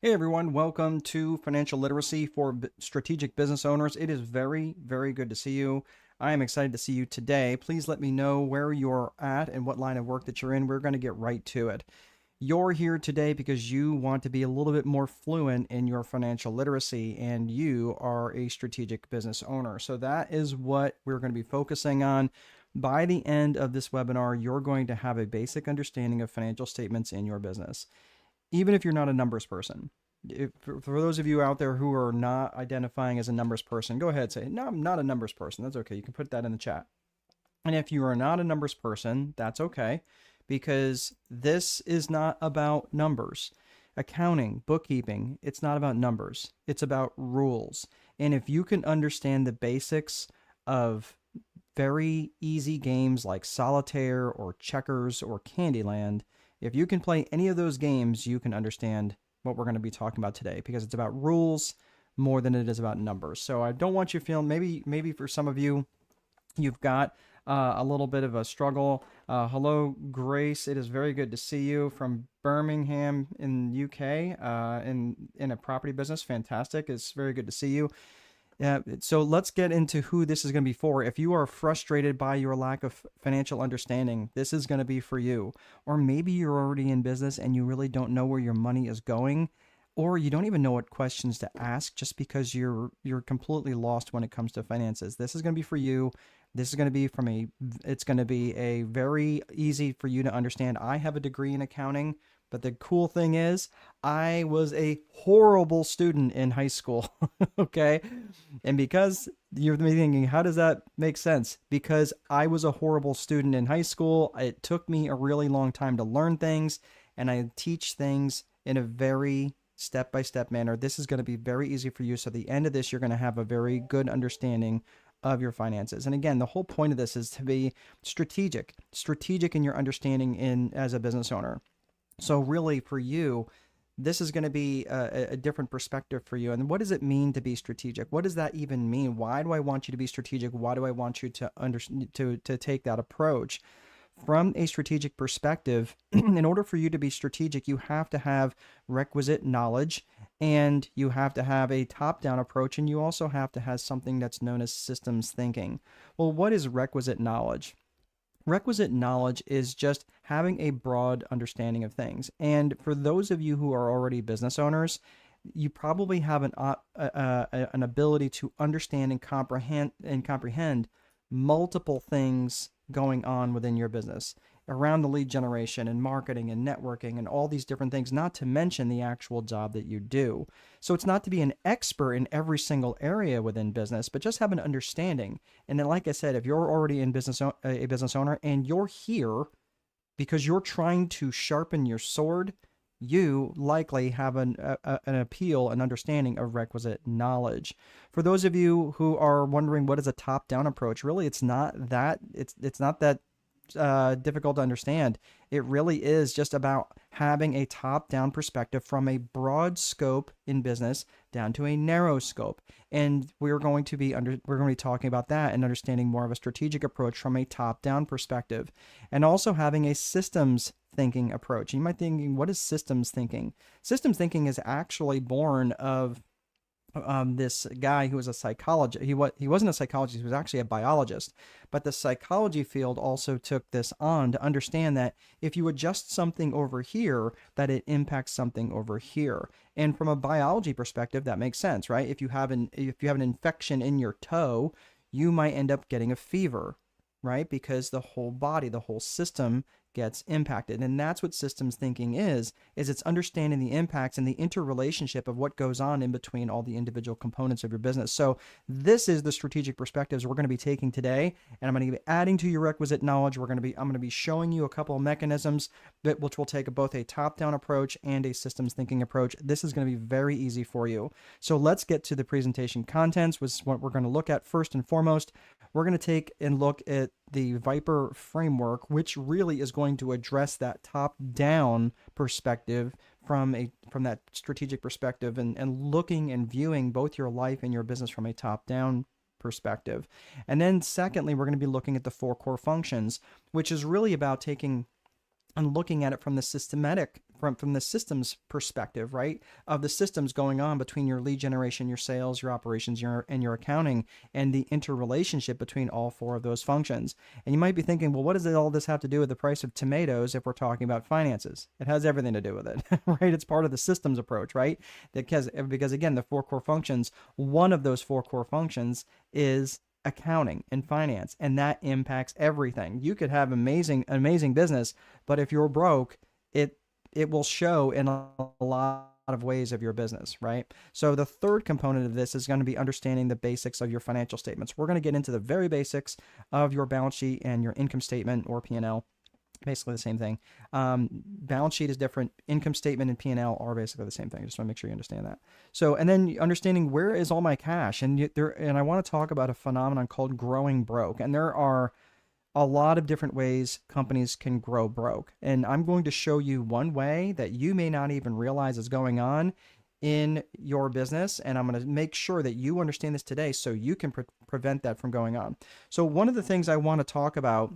Hey everyone, welcome to Financial Literacy for Strategic Business Owners. It is very, very good to see you. I am excited to see you today. Please let me know where you're at and what line of work that you're in. We're going to get right to it. You're here today because you want to be a little bit more fluent in your financial literacy and you are a strategic business owner. So that is what we're going to be focusing on. By the end of this webinar, you're going to have a basic understanding of financial statements in your business, even if you're not a numbers person. For those of you out there who are not identifying as a numbers person, go ahead and say, no, I'm not a numbers person. That's okay. You can put that in the chat. And if you are not a numbers person, that's okay, because this is not about numbers. Accounting, bookkeeping, it's not about numbers. It's about rules. And if you can understand the basics of very easy games like solitaire or checkers or Candyland, if you can play any of those games, you can understand what we're going to be talking about today, because it's about rules more than it is about numbers. So I don't want you feeling, maybe for some of you, you've got a little bit of a struggle. Hello, Grace. It is very good to see you from Birmingham in UK in a property business. Fantastic. It's very good to see you. So let's get into who this is going to be for. If you are frustrated by your lack of financial understanding, this is going to be for you. Or maybe you're already in business and you really don't know where your money is going, or you don't even know what questions to ask just because you're completely lost when it comes to finances. This is going to be for you. This is going to be it's going to be a very easy for you to understand. I have a degree in accounting. But the cool thing is, I was a horrible student in high school, okay? And because you're thinking, how does that make sense? Because I was a horrible student in high school, it took me a really long time to learn things, and I teach things in a very step-by-step manner. This is going to be very easy for you. So at the end of this, you're going to have a very good understanding of your finances. And again, the whole point of this is to be strategic in your understanding as a business owner. So really for you, this is going to be a different perspective for you. And what does it mean to be strategic? What does that even mean? Why do I want you to be strategic? Why do I want you to take that approach? From a strategic perspective, in order for you to be strategic, you have to have requisite knowledge, and you have to have a top-down approach, and you also have to have something that's known as systems thinking. Well, what is requisite knowledge? Requisite knowledge is just having a broad understanding of things. And for those of you who are already business owners, you probably have an ability to understand and comprehend multiple things going on within your business around the lead generation and marketing and networking and all these different things, not to mention the actual job that you do. So it's not to be an expert in every single area within business, but just have an understanding. And then, like I said, if you're already in a business owner and you're here because you're trying to sharpen your sword, you likely have an appeal and understanding of requisite knowledge. For those of you who are wondering what is a top-down approach, really it's not that difficult to understand. It really is just about having a top-down perspective from a broad scope in business down to a narrow scope. And we're going to be talking about that and understanding more of a strategic approach from a top-down perspective, and also having a systems thinking approach. You might be thinking, what is systems thinking? Systems thinking is actually born of this guy who was a psychologist. He wasn't a psychologist, he was actually a biologist. But the psychology field also took this on to understand that if you adjust something over here, that it impacts something over here. And from a biology perspective, that makes sense, right? If you have an infection in your toe, you might end up getting a fever, right? Because the whole body, the whole system gets impacted. And that's what systems thinking is it's understanding the impacts and the interrelationship of what goes on in between all the individual components of your business. So this is the strategic perspectives we're going to be taking today, and I'm going to be adding to your requisite knowledge. I'm going to be showing you a couple of mechanisms which will take both a top-down approach and a systems thinking approach. This is going to be very easy for you. So let's get to the presentation contents, which is what we're going to look at first and foremost. We're going to take and look at the Viper framework, which really is going to address that top-down perspective from that strategic perspective, and looking and viewing both your life and your business from a top-down perspective. And then secondly, we're going to be looking at the 4 core functions, which is really about taking and looking at it from the systematic from the systems perspective, right? Of the systems going on between your lead generation, your sales, your operations, and your accounting, and the interrelationship between all four of those functions. And you might be thinking, well, what does all this have to do with the price of tomatoes if we're talking about finances? It has everything to do with it, right? It's part of the systems approach, right? Because again, the four core functions, one of those four core functions is accounting and finance, and that impacts everything. You could have amazing business, but if you're broke, it will show in a lot of ways of your business, right? So the third component of this is going to be understanding the basics of your financial statements. We're going to get into the very basics of your balance sheet and your income statement or P&L. Basically the same thing. Balance sheet is different. Income statement and P&L are basically the same thing. I just want to make sure you understand that. So, and then understanding where is all my cash, and I want to talk about a phenomenon called growing broke. And there are a lot of different ways companies can grow broke. And I'm going to show you one way that you may not even realize is going on in your business. And I'm going to make sure that you understand this today so you can prevent that from going on. So one of the things I want to talk about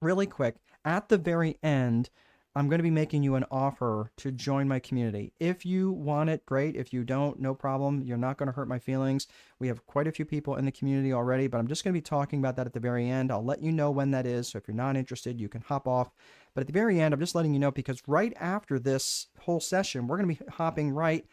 really quick at the very end, I'm going to be making you an offer to join my community. If you want it, great. If you don't, no problem. You're not going to hurt my feelings. We have quite a few people in the community already, but I'm just going to be talking about that at the very end. I'll let you know when that is. So if you're not interested, you can hop off. But at the very end, I'm just letting you know because right after this whole session, we're going to be hopping right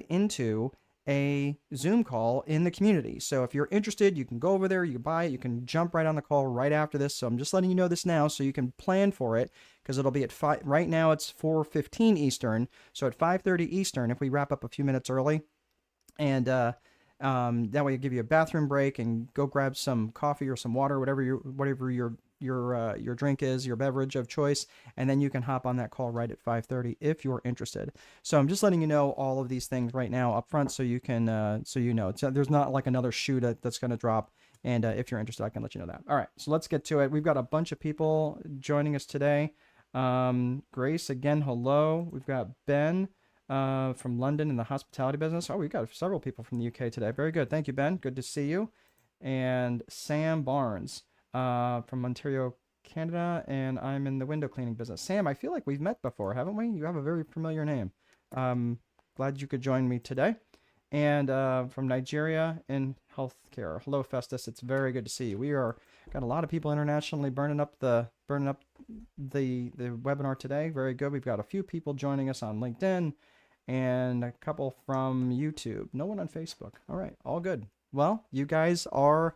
into a Zoom call in the community. So if you're interested, you can go over there, you can buy it, you can jump right on the call right after this. So I'm just letting you know this now so you can plan for it because it'll be at 5. Right now it's 4:15 Eastern. So at 5:30 Eastern, if we wrap up a few minutes early, and that way it'll give you a bathroom break and go grab some coffee or some water, whatever your drink is, your beverage of choice, and then you can hop on that call right at 5:30 if you're interested. So I'm just letting you know all of these things right now up front so you can so you know. So there's not like another shoe that's going to drop, and if you're interested, I can let you know that. All right, so let's get to it. We've got a bunch of people joining us today. Grace, again, hello. We've got Ben from London in the hospitality business. Oh, we've got several people from the UK today. Very good. Thank you, Ben. Good to see you. And Sam Barnes from Ontario, Canada, and I'm in the window cleaning business. Sam, I feel like we've met before, haven't we? You have a very familiar name. Glad you could join me today. And from Nigeria in healthcare. Hello, Festus. It's very good to see you. We are got a lot of people internationally burning up the webinar today. Very good. We've got a few people joining us on LinkedIn and a couple from YouTube. No one on Facebook. All right, all good. Well, you guys are.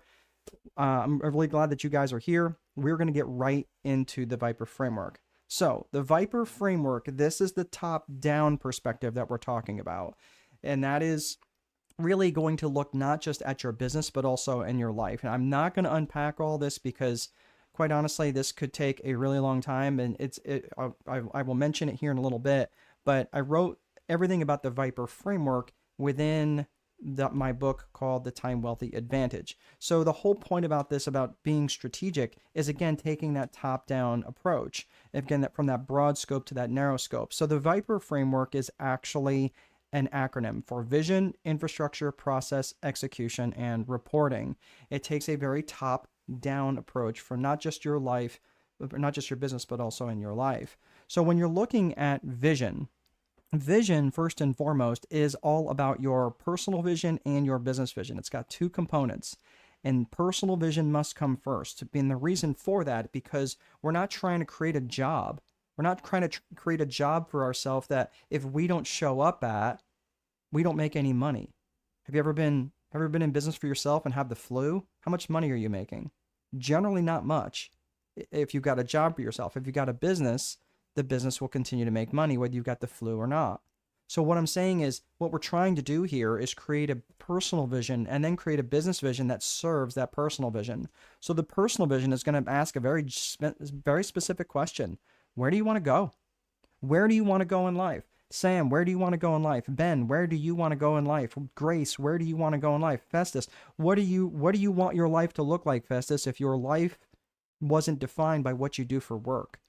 I'm really glad that you guys are here. We're going to get right into the Viper framework. So the Viper framework, this is the top-down perspective that we're talking about. And that is really going to look not just at your business, but also in your life. And I'm not going to unpack all this because, quite honestly, this could take a really long time. And I will mention it here in a little bit. But I wrote everything about the Viper framework within my book called The Time Wealthy Advantage. So the whole point about this, about being strategic, is again taking that top-down approach, again that from that broad scope to that narrow scope. So the Viper framework is actually an acronym for vision, infrastructure, process, execution, and reporting. It takes a very top-down approach for not just your life, not just your business, but also in your life. So when you're looking at vision, first and foremost, is all about your personal vision and your business vision. It's got two components, and personal vision must come first. And the reason for that, because we're not trying to create a job. We're not trying to create a job for ourselves that if we don't show up at, we don't make any money. Have you ever been in business for yourself and have the flu? How much money are you making? Generally not much. If you've got a job for yourself, if you've got a business, the business will continue to make money whether you've got the flu or not. So what I'm saying is what we're trying to do here is create a personal vision and then create a business vision that serves that personal vision. So the personal vision is going to ask a very specific question. Where do you want to go? Where do you want to go in life? Sam, where do you want to go in life? Ben, where do you want to go in life? Grace, where do you want to go in life? Festus, what do you want your life to look like, Festus, if your life wasn't defined by what you do for work?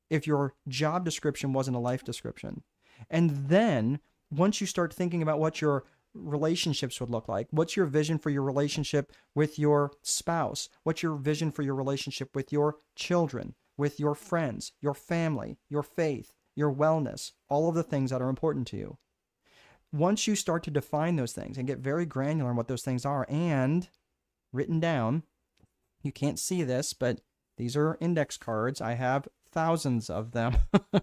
If your job description wasn't a life description? And then once you start thinking about what your relationships would look like, what's your vision for your relationship with your spouse? What's your vision for your relationship with your children, with your friends, your family, your faith, your wellness, all of the things that are important to you. Once you start to define those things and get very granular on what those things are and written down, you can't see this, but these are index cards. I have thousands of them.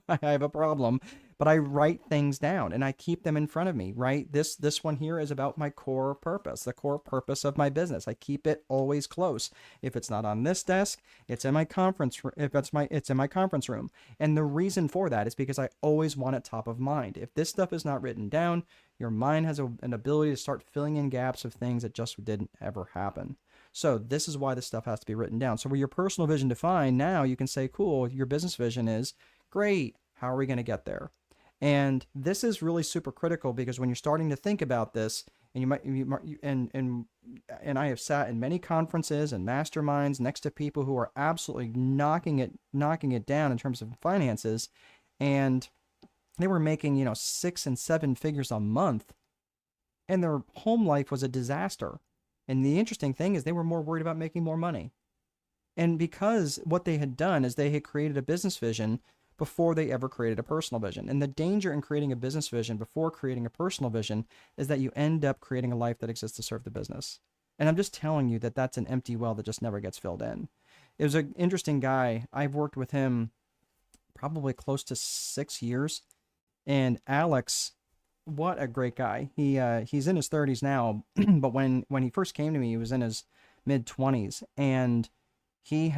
I have a problem, but I write things down and I keep them in front of me, right? This one here is about my core purpose, the core purpose of my business. I keep it always close. If it's not on this desk, it's in my conference room. It's in my conference room. And the reason for that is because I always want it top of mind. If this stuff is not written down, your mind has an ability to start filling in gaps of things that just didn't ever happen. So this is why this stuff has to be written down. So where your personal vision defined, now you can say, cool, your business vision is great. How are we going to get there? And this is really super critical because when you're starting to think about this, and and I have sat in many conferences and masterminds next to people who are absolutely knocking it down in terms of finances, and they were making 6 and 7 figures a month, and their home life was a disaster. And the interesting thing is they were more worried about making more money. And because what they had done is they had created a business vision before they ever created a personal vision. And the danger in creating a business vision before creating a personal vision is that you end up creating a life that exists to serve the business. And I'm just telling you that that's an empty well that just never gets filled in. It was an interesting guy. I've worked with him probably close to 6 years. And Alex, what a great guy. He's in his 30s now, but when he first came to me, he was in his mid-20s, and he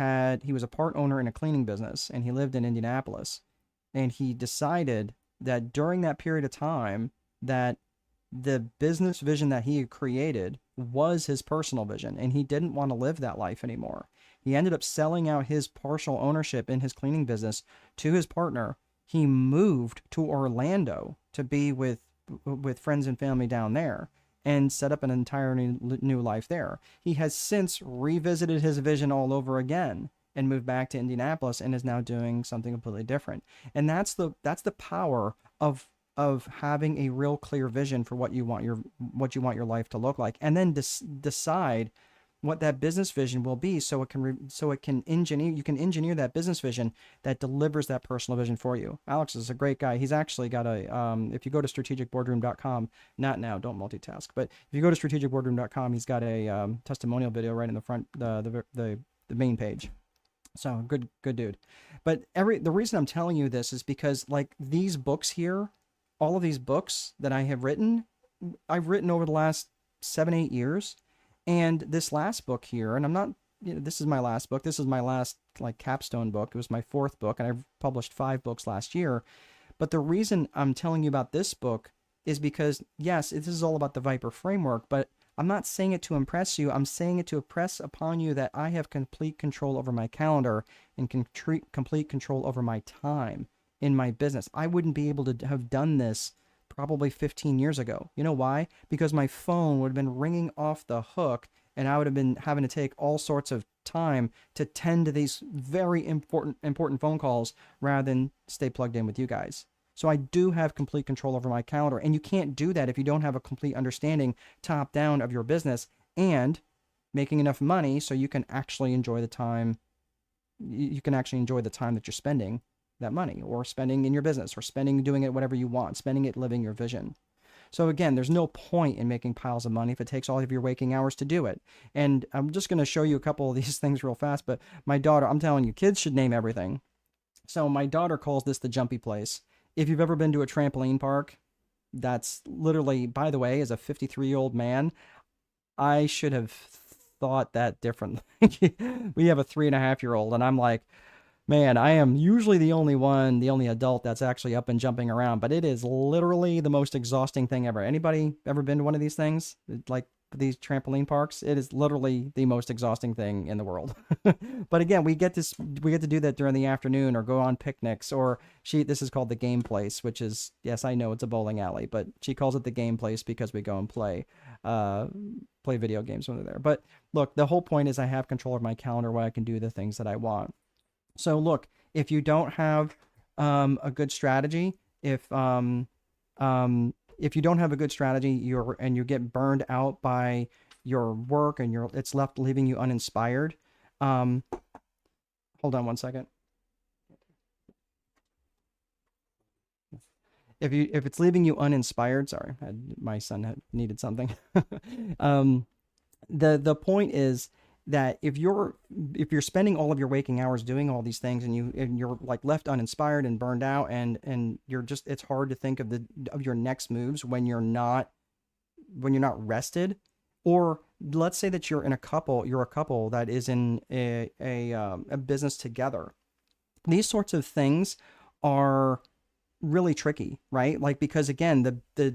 was a part owner in a cleaning business, and he lived in Indianapolis. And he decided that during that period of time that the business vision that he had created was his personal vision, and he didn't want to live that life anymore. He ended up selling out his partial ownership in his cleaning business to his partner. He moved to Orlando to be with friends and family down there and set up an entirely new life there. He has since revisited his vision all over again and moved back to Indianapolis and is now doing something completely different. And that's the power of having a real clear vision for what you want your life to look like, and then decide what that business vision will be, so you can engineer that business vision that delivers that personal vision for you. Alex is a great guy. He's actually got if you go to strategicboardroom.com, not now, don't multitask, but if you go to strategicboardroom.com, he's got a testimonial video right in the front, the main page. So good dude. But the reason I'm telling you this is because, like, these books here, all of these books that I have written, I've written over the last 7-8 years. And this last book here, and I'm not, this is my last book. This is my last capstone book. It was my 4th book, and I've published 5 books last year. But the reason I'm telling you about this book is because, yes, this is all about the Viper framework, but I'm not saying it to impress you. I'm saying it to impress upon you that I have complete control over my calendar and complete control over my time in my business. I wouldn't be able to have done this probably 15 years ago. You know why? Because my phone would have been ringing off the hook, and I would have been having to take all sorts of time to tend to these very important phone calls rather than stay plugged in with you guys. So I do have complete control over my calendar, and you can't do that if you don't have a complete understanding top down of your business and making enough money so you can actually enjoy the time. You can actually enjoy the time that you're spending that money, or spending in your business, or doing it whatever you want, spending it living your vision. So again, there's no point in making piles of money if it takes all of your waking hours to do it. And I'm just going to show you a couple of these things real fast, but my daughter, I'm telling you, kids should name everything. So my daughter calls this the jumpy place. If you've ever been to a trampoline park, that's literally, by the way, as a 53-year-old man, I should have thought that differently. We have a 3.5-year-old, and I'm like, man, I am usually the only adult that's actually up and jumping around, but it is literally the most exhausting thing ever. Anybody ever been to one of these things? Like these trampoline parks? It is literally the most exhausting thing in the world. But again, we get to do that during the afternoon, or go on picnics, or this is called the game place, which is, yes, I know it's a bowling alley, but she calls it the game place because we go and play video games when they're there. But look, the whole point is I have control of my calendar where I can do the things that I want. So look, if you don't have a good strategy, if you don't have a good strategy, you get burned out by your work, and it's left leaving you uninspired. Hold on one second. if it's leaving you uninspired, sorry, my son needed something. um, the point is that if you're spending all of your waking hours doing all these things, and you're like left uninspired and burned out, and you're just, it's hard to think of your next moves when you're not rested. Or let's say that you're a couple that is in a business together. These sorts of things are really tricky, right? Like, because again, the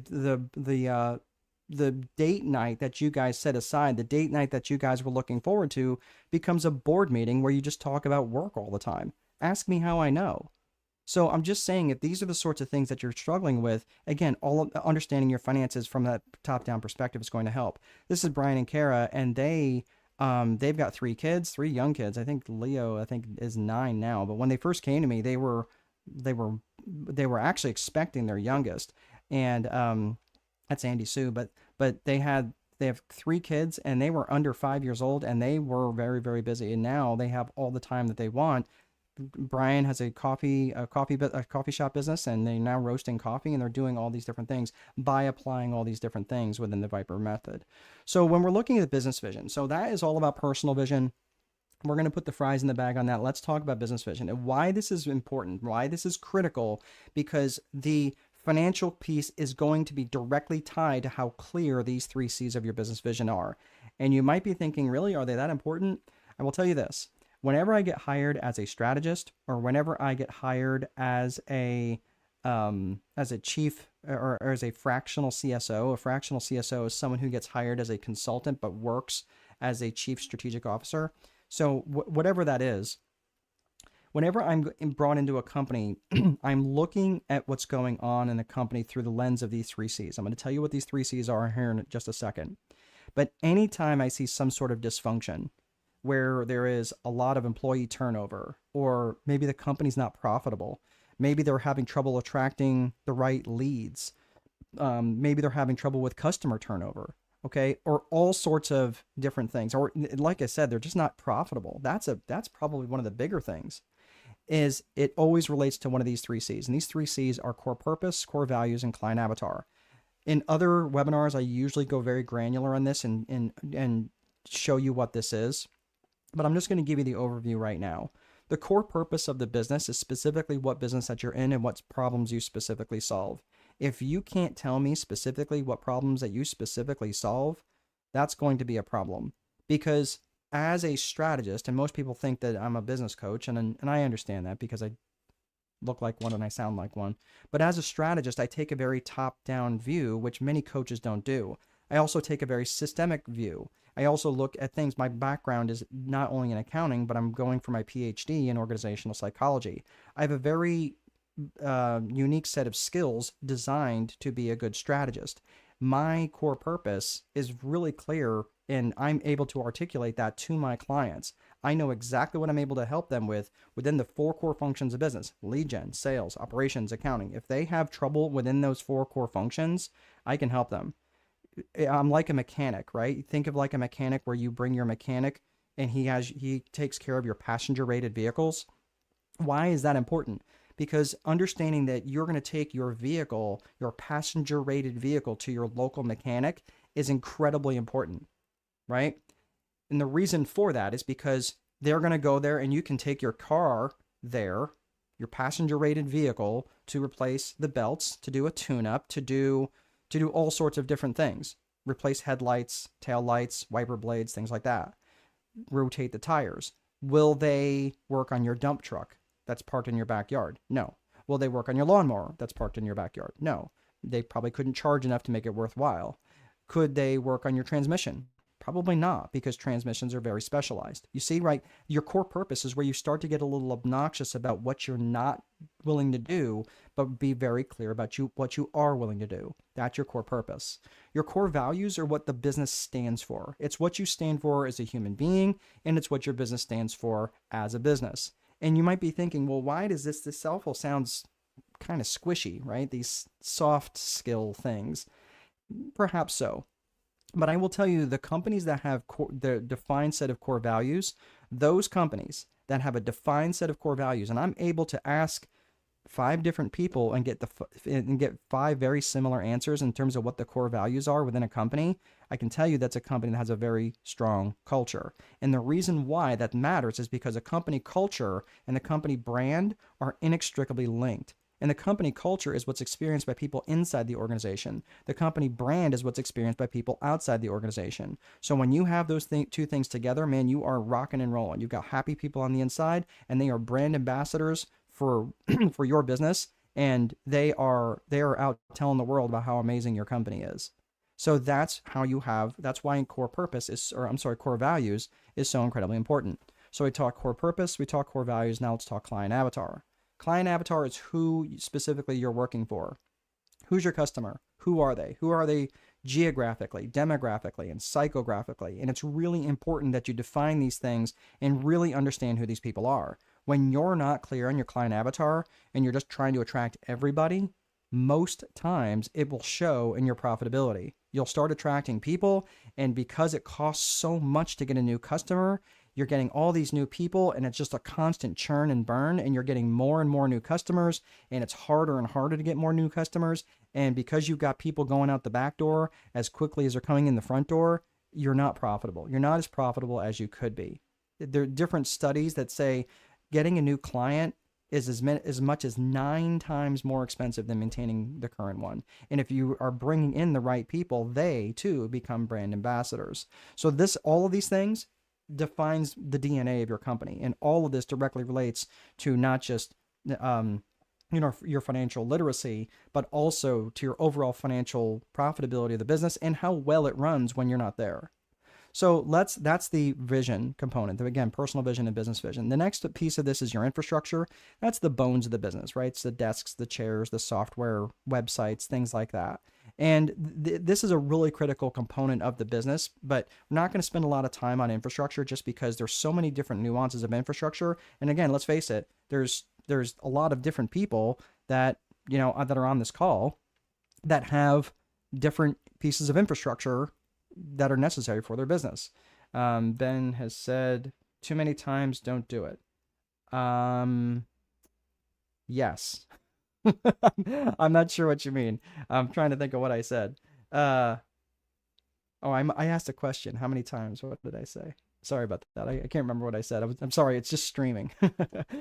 date night that you guys set aside, the date night that you guys were looking forward to, becomes a board meeting where you just talk about work all the time. Ask me how I know. So I'm just saying, if these are the sorts of things that you're struggling with, again, all of understanding your finances from that top-down perspective is going to help. This is Brian and Kara, and they've got three kids, three young kids. I think Leo, is 9 now. But when they first came to me, they were actually expecting their youngest, and that's Andy Sue. But they have 3 kids, and they were under 5 years old, and they were very, very busy. And now they have all the time that they want. Brian has a coffee shop business, and they're now roasting coffee, and they're doing all these different things by applying all these different things within the Viper method. So when we're looking at business vision, so that is all about personal vision. We're going to put the fries in the bag on that. Let's talk about business vision and why this is important, why this is critical, because the financial piece is going to be directly tied to how clear these 3 C's of your business vision are. And you might be thinking, really, are they that important? I will tell you this. Whenever I get hired as a strategist, or whenever I get hired as a chief or as a fractional CSO, a fractional CSO is someone who gets hired as a consultant but works as a chief strategic officer. So whatever that is, whenever I'm brought into a company, I'm looking at what's going on in the company through the lens of these 3 C's. I'm going to tell you what these 3 C's are here in just a second. But anytime I see some sort of dysfunction, where there is a lot of employee turnover, or maybe the company's not profitable, maybe they're having trouble attracting the right leads, maybe they're having trouble with customer turnover, okay, or all sorts of different things, or like I said, they're just not profitable. That's probably one of the bigger things. Is it always relates to one of these 3 C's, and these 3 C's are core purpose, core values, and client avatar. In other webinars, I usually go very granular on this and show you what this is. But I'm just going to give you the overview right now. The core purpose of the business is specifically what business that you're in and what problems you specifically solve. If you can't tell me specifically what problems that you specifically solve, that's going to be a problem. Because as a strategist, and most people think that I'm a business coach, and I understand that because I look like one and I sound like one. But as a strategist, I take a very top-down view, which many coaches don't do. I also take a very systemic view. I also look at things. My background is not only in accounting, but I'm going for my PhD in organizational psychology. I have a very unique set of skills designed to be a good strategist. My core purpose is really clear, and I'm able to articulate that to my clients. I know exactly what I'm able to help them with within the 4 core functions of business: lead gen, sales, operations, accounting. If they have trouble within those 4 core functions, I can help them. I'm like a mechanic, right? Think of like a mechanic where you bring your mechanic and he takes care of your passenger rated vehicles. Why is that important? Because understanding that you're going to take your vehicle, your passenger rated vehicle, to your local mechanic is incredibly important, right? And the reason for that is because they're going to go there, and you can take your car there, your passenger rated vehicle, to replace the belts, to do a tune-up, to do all sorts of different things. Replace headlights, tail lights, wiper blades, things like that. Rotate the tires. Will they work on your dump truck that's parked in your backyard? No. Will they work on your lawnmower that's parked in your backyard? No. They probably couldn't charge enough to make it worthwhile. Could they work on your transmission? Probably not, because transmissions are very specialized. You see, right? Your core purpose is where you start to get a little obnoxious about what you're not willing to do, but be very clear about what you are willing to do. That's your core purpose. Your core values are what the business stands for. It's what you stand for as a human being, and it's what your business stands for as a business. And you might be thinking, well, why does this all sounds kind of squishy, right? These soft skill things. Perhaps so. But I will tell you, the companies that have the defined set of core values, those companies that have a defined set of core values, and I'm able to ask five different people and get five very similar answers in terms of what the core values are within a company, I can tell you that's a company that has a very strong culture. And the reason why that matters is because a company culture and the company brand are inextricably linked. And the company culture is what's experienced by people inside the organization. The company brand is what's experienced by people outside the organization. So when you have those two things together, man, you are rocking and rolling. You've got happy people on the inside, and they are brand ambassadors for for your business, and they are out telling the world about how amazing your company is. So that's why core values is so incredibly important. So we talk core purpose, we talk core values. Now let's talk client avatar. Client avatar is who specifically you're working for. Who's your customer? Who are they? Who are they geographically, demographically, and psychographically? And it's really important that you define these things and really understand who these people are. When you're not clear on your client avatar and you're just trying to attract everybody, most times it will show in your profitability. You'll start attracting people, and because it costs so much to get a new customer, you're getting all these new people, and it's just a constant churn and burn, and you're getting more and more new customers, and it's harder and harder to get more new customers. And because you've got people going out the back door as quickly as they're coming in the front door, you're not profitable. You're not as profitable as you could be. There are different studies that say getting a new client is as much as 9 times more expensive than maintaining the current one. And if you are bringing in the right people, they too become brand ambassadors. So all of these things defines the DNA of your company, and all of this directly relates to not just your financial literacy, but also to your overall financial profitability of the business and how well it runs when you're not there. So that's the vision component. Again, personal vision and business vision. The next piece of this is your infrastructure. That's the bones of the business, right? It's the desks, the chairs, the software, websites, things like that. And this is a really critical component of the business, but we're not going to spend a lot of time on infrastructure just because there's so many different nuances of infrastructure. And again, let's face it, there's a lot of different people that are on this call that have different pieces of infrastructure that are necessary for their business. Ben has said too many times, don't do it. Yes. I'm not sure what you mean. I'm trying to think of what I said. I asked a question. How many times? What did I say? Sorry about that. I can't remember what I said. I'm sorry. It's just streaming.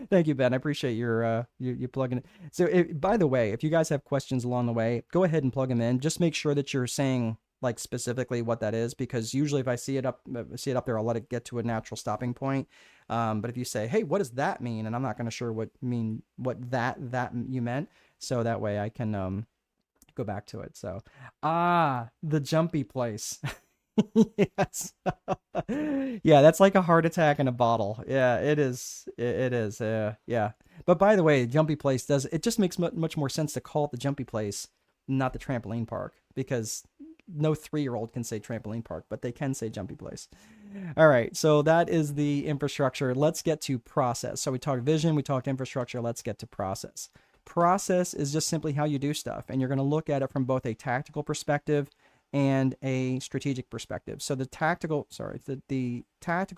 Thank you, Ben. I appreciate you plugging it. So by the way, if you guys have questions along the way, go ahead and plug them in. Just make sure that you're saying like specifically what that is, because usually if I see it up there, I'll let it get to a natural stopping point. But if you say, hey, what does that mean? And I'm not going to sure what that you meant. So that way I can go back to it. So, the jumpy place. Yes. Yeah, that's like a heart attack in a bottle. Yeah, it is. It is. Yeah. But by the way, jumpy place it just makes much more sense to call it the jumpy place, not the trampoline park, because no 3-year-old can say trampoline park, but they can say jumpy place. All right, so that is the infrastructure. Let's get to process. So we talked vision, we talked infrastructure. Let's get to process. Process is just simply how you do stuff, and you're going to look at it from both a tactical perspective and a strategic perspective. So the tactical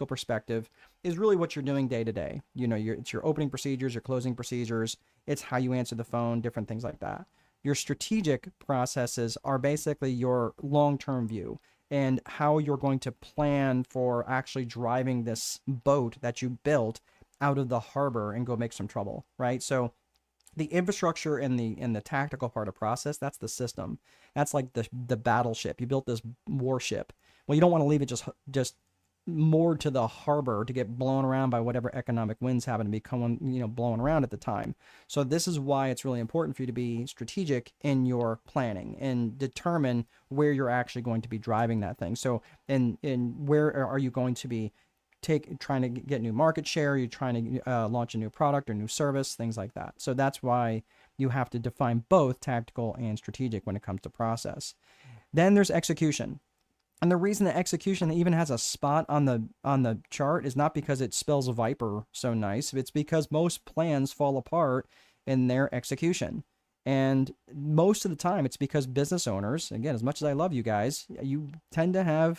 perspective is really what you're doing day to day. It's your opening procedures, your closing procedures. It's how you answer the phone, different things like that. Your strategic processes are basically your long-term view and how you're going to plan for actually driving this boat that you built out of the harbor and go make some trouble, right? So the infrastructure and the tactical part of process, that's the system. That's like the battleship. You built this warship. Well, you don't want to leave it just moored to the harbor to get blown around by whatever economic winds happen to be coming, blowing around at the time. So this is why it's really important for you to be strategic in your planning and determine where you're actually going to be driving that thing. So, and where are you going to be trying to get new market share? You're trying to launch a new product or new service, things like that. So that's why you have to define both tactical and strategic when it comes to process. Then there's execution. And the reason that execution even has a spot on the chart is not because it spells Viper so nice. It's because most plans fall apart in their execution. And most of the time it's because business owners, again, as much as I love you guys, you tend to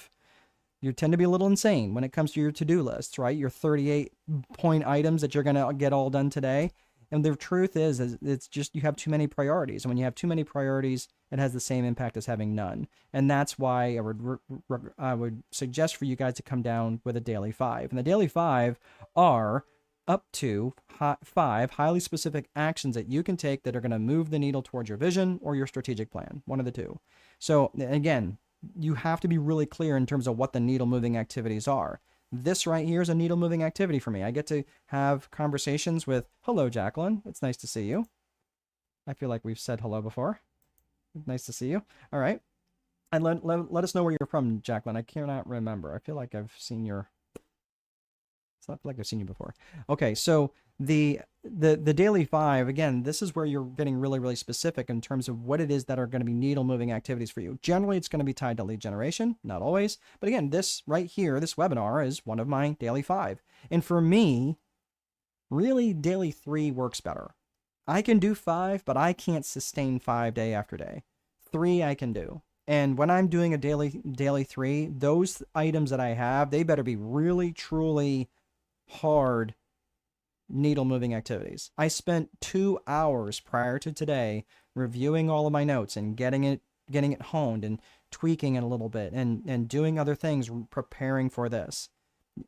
be a little insane when it comes to your to-do lists, right? Your 38 point items that you're going to get all done today. And the truth is it's just you have too many priorities. And when you have too many priorities, it has the same impact as having none. And that's why I would suggest for you guys to come down with a daily 5. And the daily 5 are up to 5 highly specific actions that you can take that are going to move the needle towards your vision or your strategic plan, one of the two. So again, you have to be really clear in terms of what the needle moving activities are. This right here is a needle moving activity for me. I get to have conversations with, hello, Jacqueline. It's nice to see you. I feel like we've said hello before. Nice to see you. All right. And let us know where you're from, Jacqueline. I cannot remember. I feel like I've seen your... It's not like I've seen you before. Okay, so the daily 5, again, this is where you're getting really, really specific in terms of what it is that are going to be needle moving activities for you. Generally, it's going to be tied to lead generation, not always. But again, this right here, this webinar is one of my daily 5. And for me, really daily 3 works better. I can do 5, but I can't sustain 5 day after day. 3 I can do. And when I'm doing a daily 3, those items that I have, they better be really, truly hard needle moving activities. I spent 2 hours prior to today reviewing all of my notes and getting it honed and tweaking it a little bit and doing other things, preparing for this.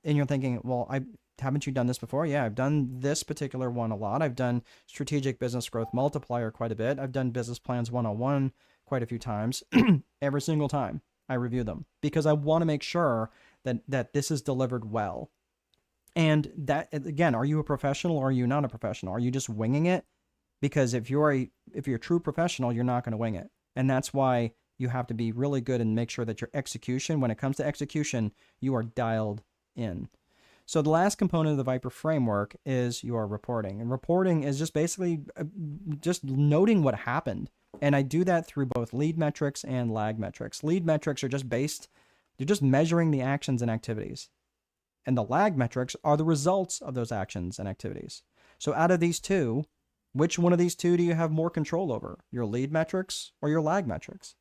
And you're thinking, well, haven't you done this before? Yeah, I've done this particular one a lot. I've done strategic business growth multiplier quite a bit. I've done business plans 101 quite a few times. Every single time I review them because I want to make sure that this is delivered well. And that, again, are you a professional or are you not a professional? Are you just winging it? Because if you're a true professional, you're not going to wing it. And that's why you have to be really good and make sure that your execution, when it comes to execution, you are dialed in. So the last component of the Viper framework is your reporting. And reporting is just basically just noting what happened. And I do that through both lead metrics and lag metrics. Lead metrics are they're just measuring the actions and activities. And the lag metrics are the results of those actions and activities. So out of these two, which one of these two do you have more control over? Your lead metrics or your lag metrics?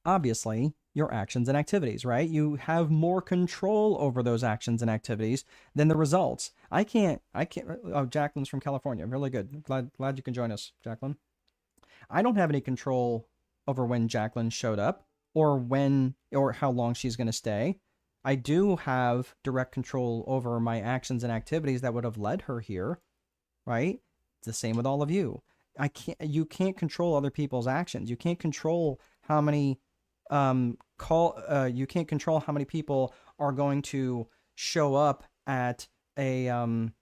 Obviously, your actions and activities, right? You have more control over those actions and activities than the results. I can't, oh, Jacqueline's from California. Really good. Glad you can join us, Jacqueline. I don't have any control over when Jacqueline showed up or how long she's going to stay. I do have direct control over my actions and activities that would have led her here, right? It's the same with all of you. You can't control other people's actions. You can't control how many you can't control how many people are going to show up at a at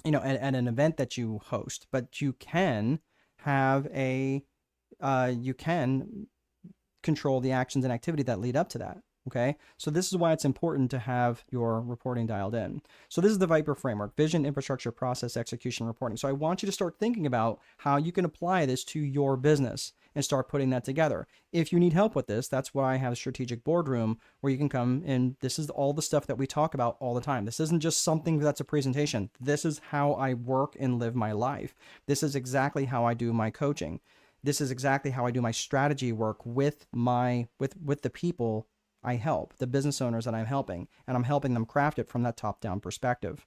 an event that you host, but you can have you can control the actions and activity that lead up to that. Okay, so this is why it's important to have your reporting dialed in. So this is the Viper framework: vision, infrastructure, process, execution, reporting. So I want you to start thinking about how you can apply this to your business and start putting that together. If you need help with this, that's why I have a strategic boardroom where you can come and this is all the stuff that we talk about all the time. This isn't just something that's a presentation. This is how I work and live my life. This is exactly how I do my coaching. This is exactly how I do my strategy work with the people I help, the business owners that I'm helping, and I'm helping them craft it from that top-down perspective.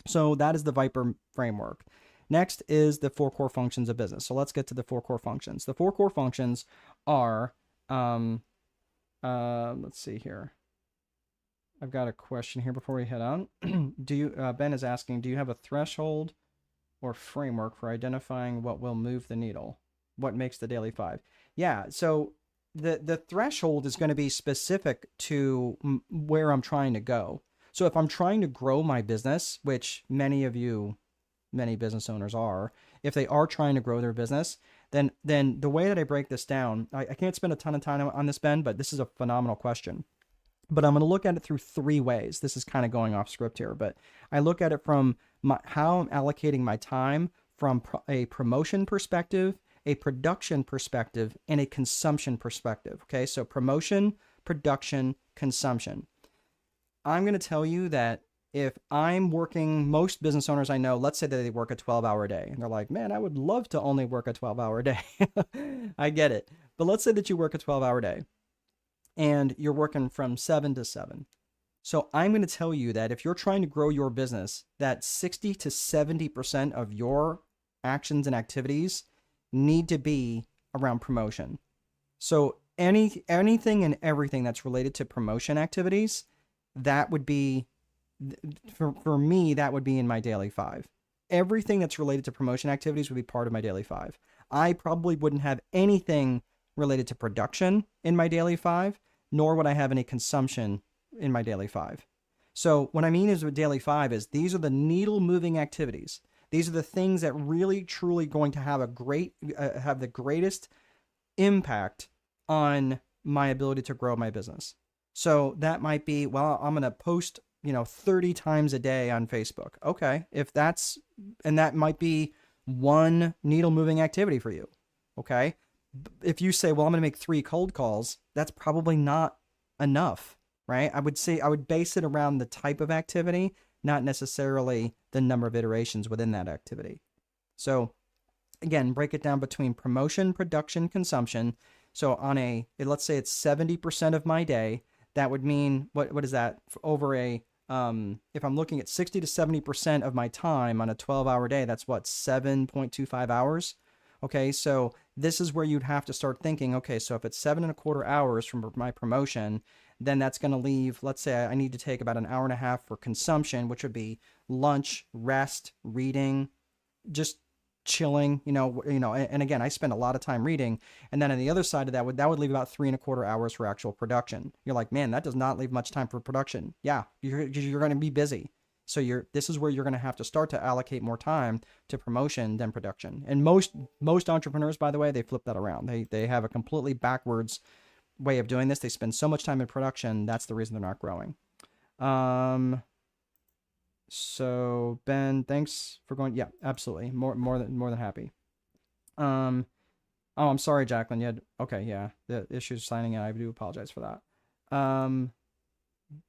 So that is the Viper framework. Next is the 4 core functions of business. So let's get to the 4 core functions. The 4 core functions are, let's see here. I've got a question here before we head on. Ben is asking, do you have a threshold or framework for identifying what will move the needle? What makes the daily 5? Yeah, so the threshold is going to be specific to where I'm trying to go. So if I'm trying to grow my business, which many business owners are, if they are trying to grow their business, then the way that I break this down, I can't spend a ton of time on this, Ben, but this is a phenomenal question. But I'm going to look at it through 3 ways. This is kind of going off script here, but I look at it from how I'm allocating my time from a promotion perspective, a production perspective, and a consumption perspective. Okay, so promotion, production, consumption. I'm going to tell you that if I'm working, most business owners I know, let's say that they work a 12-hour day, and they're like, man, I would love to only work a 12-hour day. I get it. But let's say that you work a 12-hour day, and you're working from 7 to 7. So I'm going to tell you that if you're trying to grow your business, that 60 to 70% of your actions and activities need to be around promotion. So anything and everything that's related to promotion activities, that would be for me, that would be in my daily five. Everything that's related to promotion activities would be part of my daily five. I probably wouldn't have anything related to production in my daily five, nor would I have any consumption in my daily five. So what I mean is with daily five is these are the needle moving activities. These are the things that really truly going to have have the greatest impact on my ability to grow my business. So that might be, well, I'm going to post, 30 times a day on Facebook. Okay. And that might be one needle moving activity for you. Okay. If you say, well, I'm going to make 3 cold calls, that's probably not enough, right? I would base it around the type of activity, not necessarily the number of iterations within that activity. So again, break it down between promotion, production, consumption. So let's say it's 70% of my day, that would mean, what is that? Over if I'm looking at 60 to 70% of my time on a 12-hour day, that's what, 7.25 hours? Okay, so this is where you'd have to start thinking, okay, so if it's 7.25 hours from my promotion, then that's going to leave, let's say I need to take about an hour and a half for consumption, which would be lunch, rest, reading, just chilling, and again, I spend a lot of time reading. And then on the other side of that would leave about 3.25 hours for actual production. You're like, man, that does not leave much time for production. Yeah, you're going to be busy. So this is where you're going to have to start to allocate more time to promotion than production. And most entrepreneurs, by the way, they flip that around. They have a completely backwards way of doing this. They spend so much time in production. That's the reason they're not growing. So Ben, thanks for going. Yeah, absolutely. More than happy. Oh, I'm sorry, Jacqueline. Okay, yeah. The issues signing in. I do apologize for that.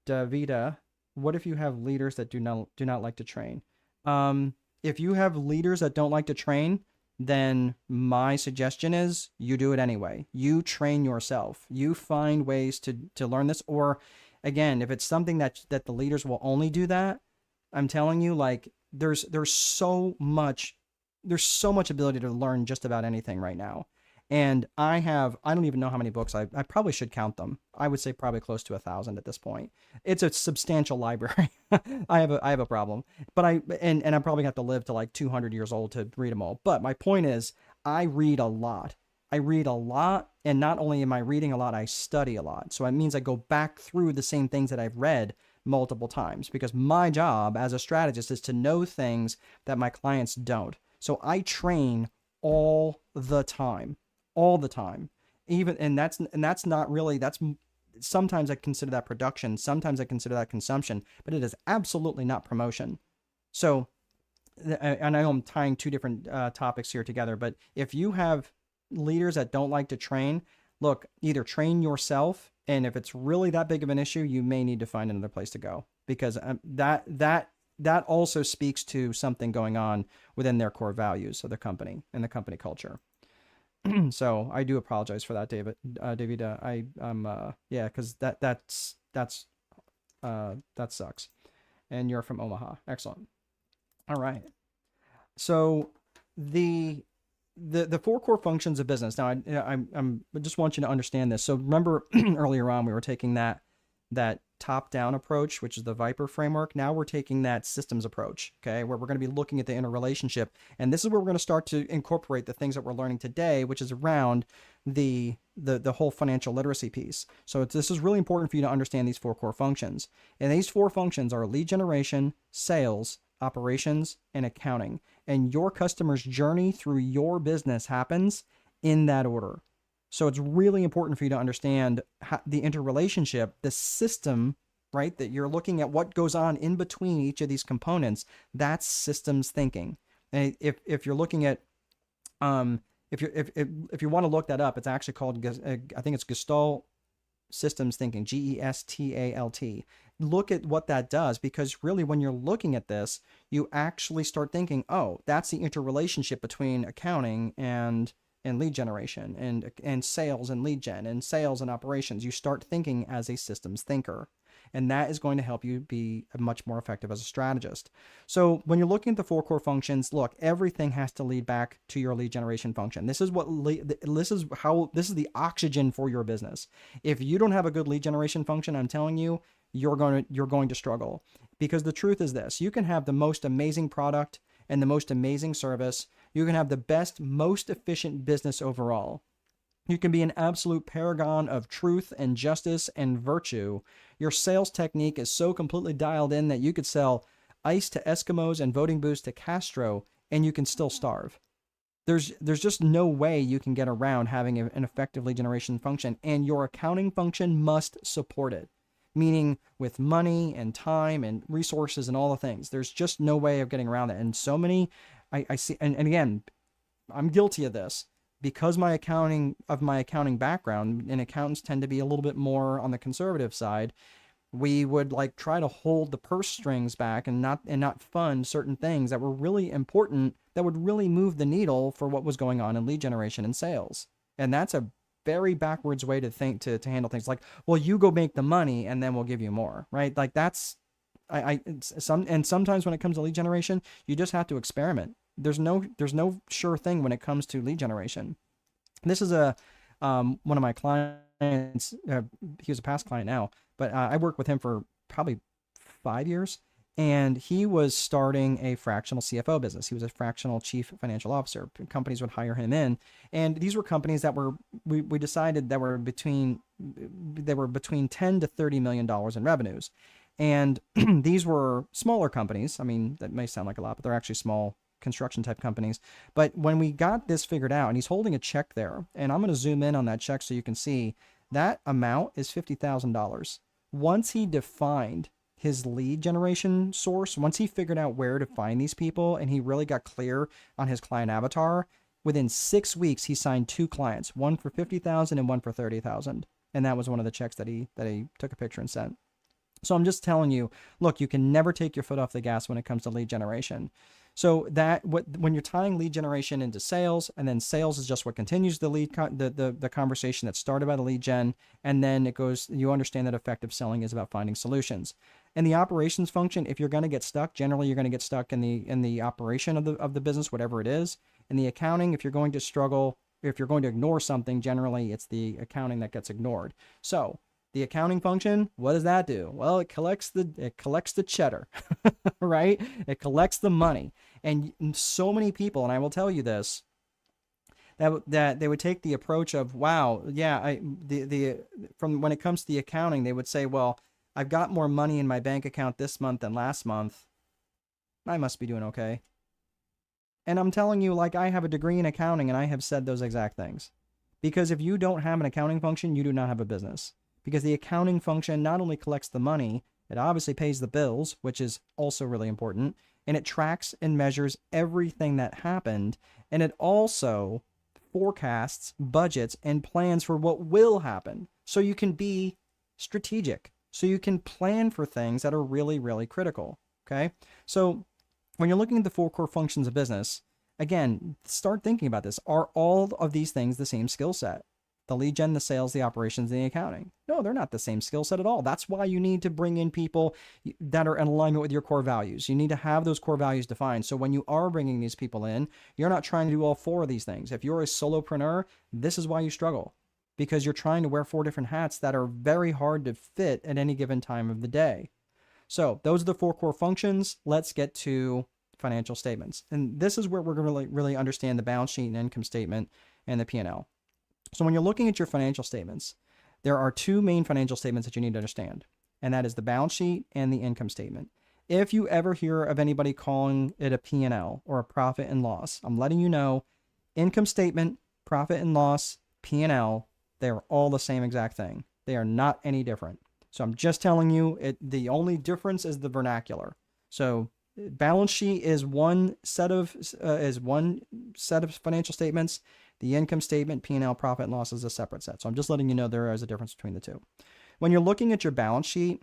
Davida, what if you have leaders that do not like to train? If you have leaders that don't like to train, then my suggestion is you do it anyway. You train yourself. You find ways to learn this. Or again, if it's something that the leaders will only do that, I'm telling you, like there's so much ability to learn just about anything right now. And I don't even know how many books. I probably should count them. I would say probably close to 1,000 at this point. It's a substantial library. I have a problem, but I probably have to live to like 200 years old to read them all. But my point is, I read a lot. And not only am I reading a lot, I study a lot. So it means I go back through the same things that I've read multiple times, because my job as a strategist is to know things that my clients don't. So I train all the time. That's not really, sometimes I consider that production, sometimes I consider that consumption, but it is absolutely not promotion. So, and I know I'm tying 2 different topics here together, but if you have leaders that don't like to train, look, either train yourself, and if it's really that big of an issue, you may need to find another place to go, because that also speaks to something going on within their core values of the company and the company culture. So I do apologize for that, David. Because that sucks. And you're from Omaha. Excellent. All right. So the 4 core functions of business. Now, I just want you to understand this. So remember earlier on, we were taking that top-down approach, which is the Viper framework. Now we're taking that systems approach, okay, where we're going to be looking at the interrelationship. And this is where we're going to start to incorporate the things that we're learning today, which is around the whole financial literacy piece. So this is really important for you to understand these 4 core functions. And these 4 functions are lead generation, sales, operations, and accounting. And your customer's journey through your business happens in that order. So it's really important for you to understand the interrelationship, the system, right? That you're looking at what goes on in between each of these components. That's systems thinking. And if you're looking at, if you want to look that up, it's actually called, I think it's Gestalt systems thinking, Gestalt. Look at what that does, because really when you're looking at this, you actually start thinking, oh, that's the interrelationship between accounting and lead generation and sales and lead gen and sales and operations. You start thinking as a systems thinker. And that is going to help you be much more effective as a strategist. So when you're looking at the 4 core functions, look, everything has to lead back to your lead generation function. This is the oxygen for your business. If you don't have a good lead generation function, I'm telling you, you're going to struggle. Because the truth is this: you can have the most amazing product and the most amazing service. You can have the best, most efficient business overall. You can be an absolute paragon of truth and justice and virtue. Your sales technique is so completely dialed in that you could sell ice to Eskimos and voting booths to Castro, and you can still starve. There's just no way you can get around having an effective lead generation function, and your accounting function must support it. Meaning with money and time and resources and all the things. There's just no way of getting around it. And so many, I see, and again, I'm guilty of this. Because my accounting background, and accountants tend to be a little bit more on the conservative side, we would like try to hold the purse strings back and not fund certain things that were really important, that would really move the needle for what was going on in lead generation and sales. And that's a very backwards way to think, to handle things. Like, well, you go make the money and then we'll give you more, right? Like that's, sometimes when it comes to lead generation, you just have to experiment. There's no sure thing when it comes to lead generation. This is one of my clients. He was a past client now, but I worked with him for probably 5 years, and he was starting a fractional CFO business. He was a fractional chief financial officer. Companies would hire him in, and these were companies that we decided that were between 10 to $30 million in revenues, and these were smaller companies. I mean, that may sound like a lot, but they're actually small construction type companies. But when we got this figured out, and he's holding a check there, and I'm going to zoom in on that check so you can see that amount is $50,000. Once he defined his lead generation source, once he figured out where to find these people, and he really got clear on his client avatar, within 6 weeks he signed 2 clients, one for $50,000 and one for $30,000, and that was one of the checks that he took a picture and sent. So I'm just telling you, look, you can never take your foot off the gas when it comes to lead generation. So when you're tying lead generation into sales, and then sales is just what continues the conversation that started by the lead gen, and then it goes, you understand that effective selling is about finding solutions. And the operations function, if you're going to get stuck, generally you're going to get stuck in the operation of the business, whatever it is. In the accounting, if you're going to struggle, if you're going to ignore something, generally it's the accounting that gets ignored. So the accounting function, what does that do? Well, it collects the cheddar, right? It collects the money. And so many people, and I will tell you this, that they would take the approach of, wow, yeah, from when it comes to the accounting, they would say, well, I've got more money in my bank account this month than last month. I must be doing okay. And I'm telling you, like, I have a degree in accounting, and I have said those exact things. Because if you don't have an accounting function, you do not have a business. Because the accounting function not only collects the money, it obviously pays the bills, which is also really important, and it tracks and measures everything that happened, and it also forecasts, budgets, and plans for what will happen. So you can be strategic. So you can plan for things that are really, really critical, okay? So when you're looking at the 4 core functions of business, again, start thinking about this. Are all of these things the same skill set? The lead gen, the sales, the operations, and the accounting. No, they're not the same skill set at all. That's why you need to bring in people that are in alignment with your core values. You need to have those core values defined. So when you are bringing these people in, you're not trying to do all 4 of these things. If you're a solopreneur, this is why you struggle, because you're trying to wear 4 different hats that are very hard to fit at any given time of the day. So those are the 4 core functions. Let's get to financial statements. And this is where we're going to really understand the balance sheet and income statement and the P&L. So when you're looking at your financial statements, there are 2 main financial statements that you need to understand, and that is the balance sheet and the income statement. If you ever hear of anybody calling it a P&L or a profit and loss, I'm letting you know, income statement, profit and loss, P&L, they're all the same exact thing. They are not any different. So I'm just telling you, the only difference is the vernacular. So balance sheet is one set of financial statements. The income statement, P&L, profit and loss is a separate set. So I'm just letting you know there is a difference between the 2. When you're looking at your balance sheet,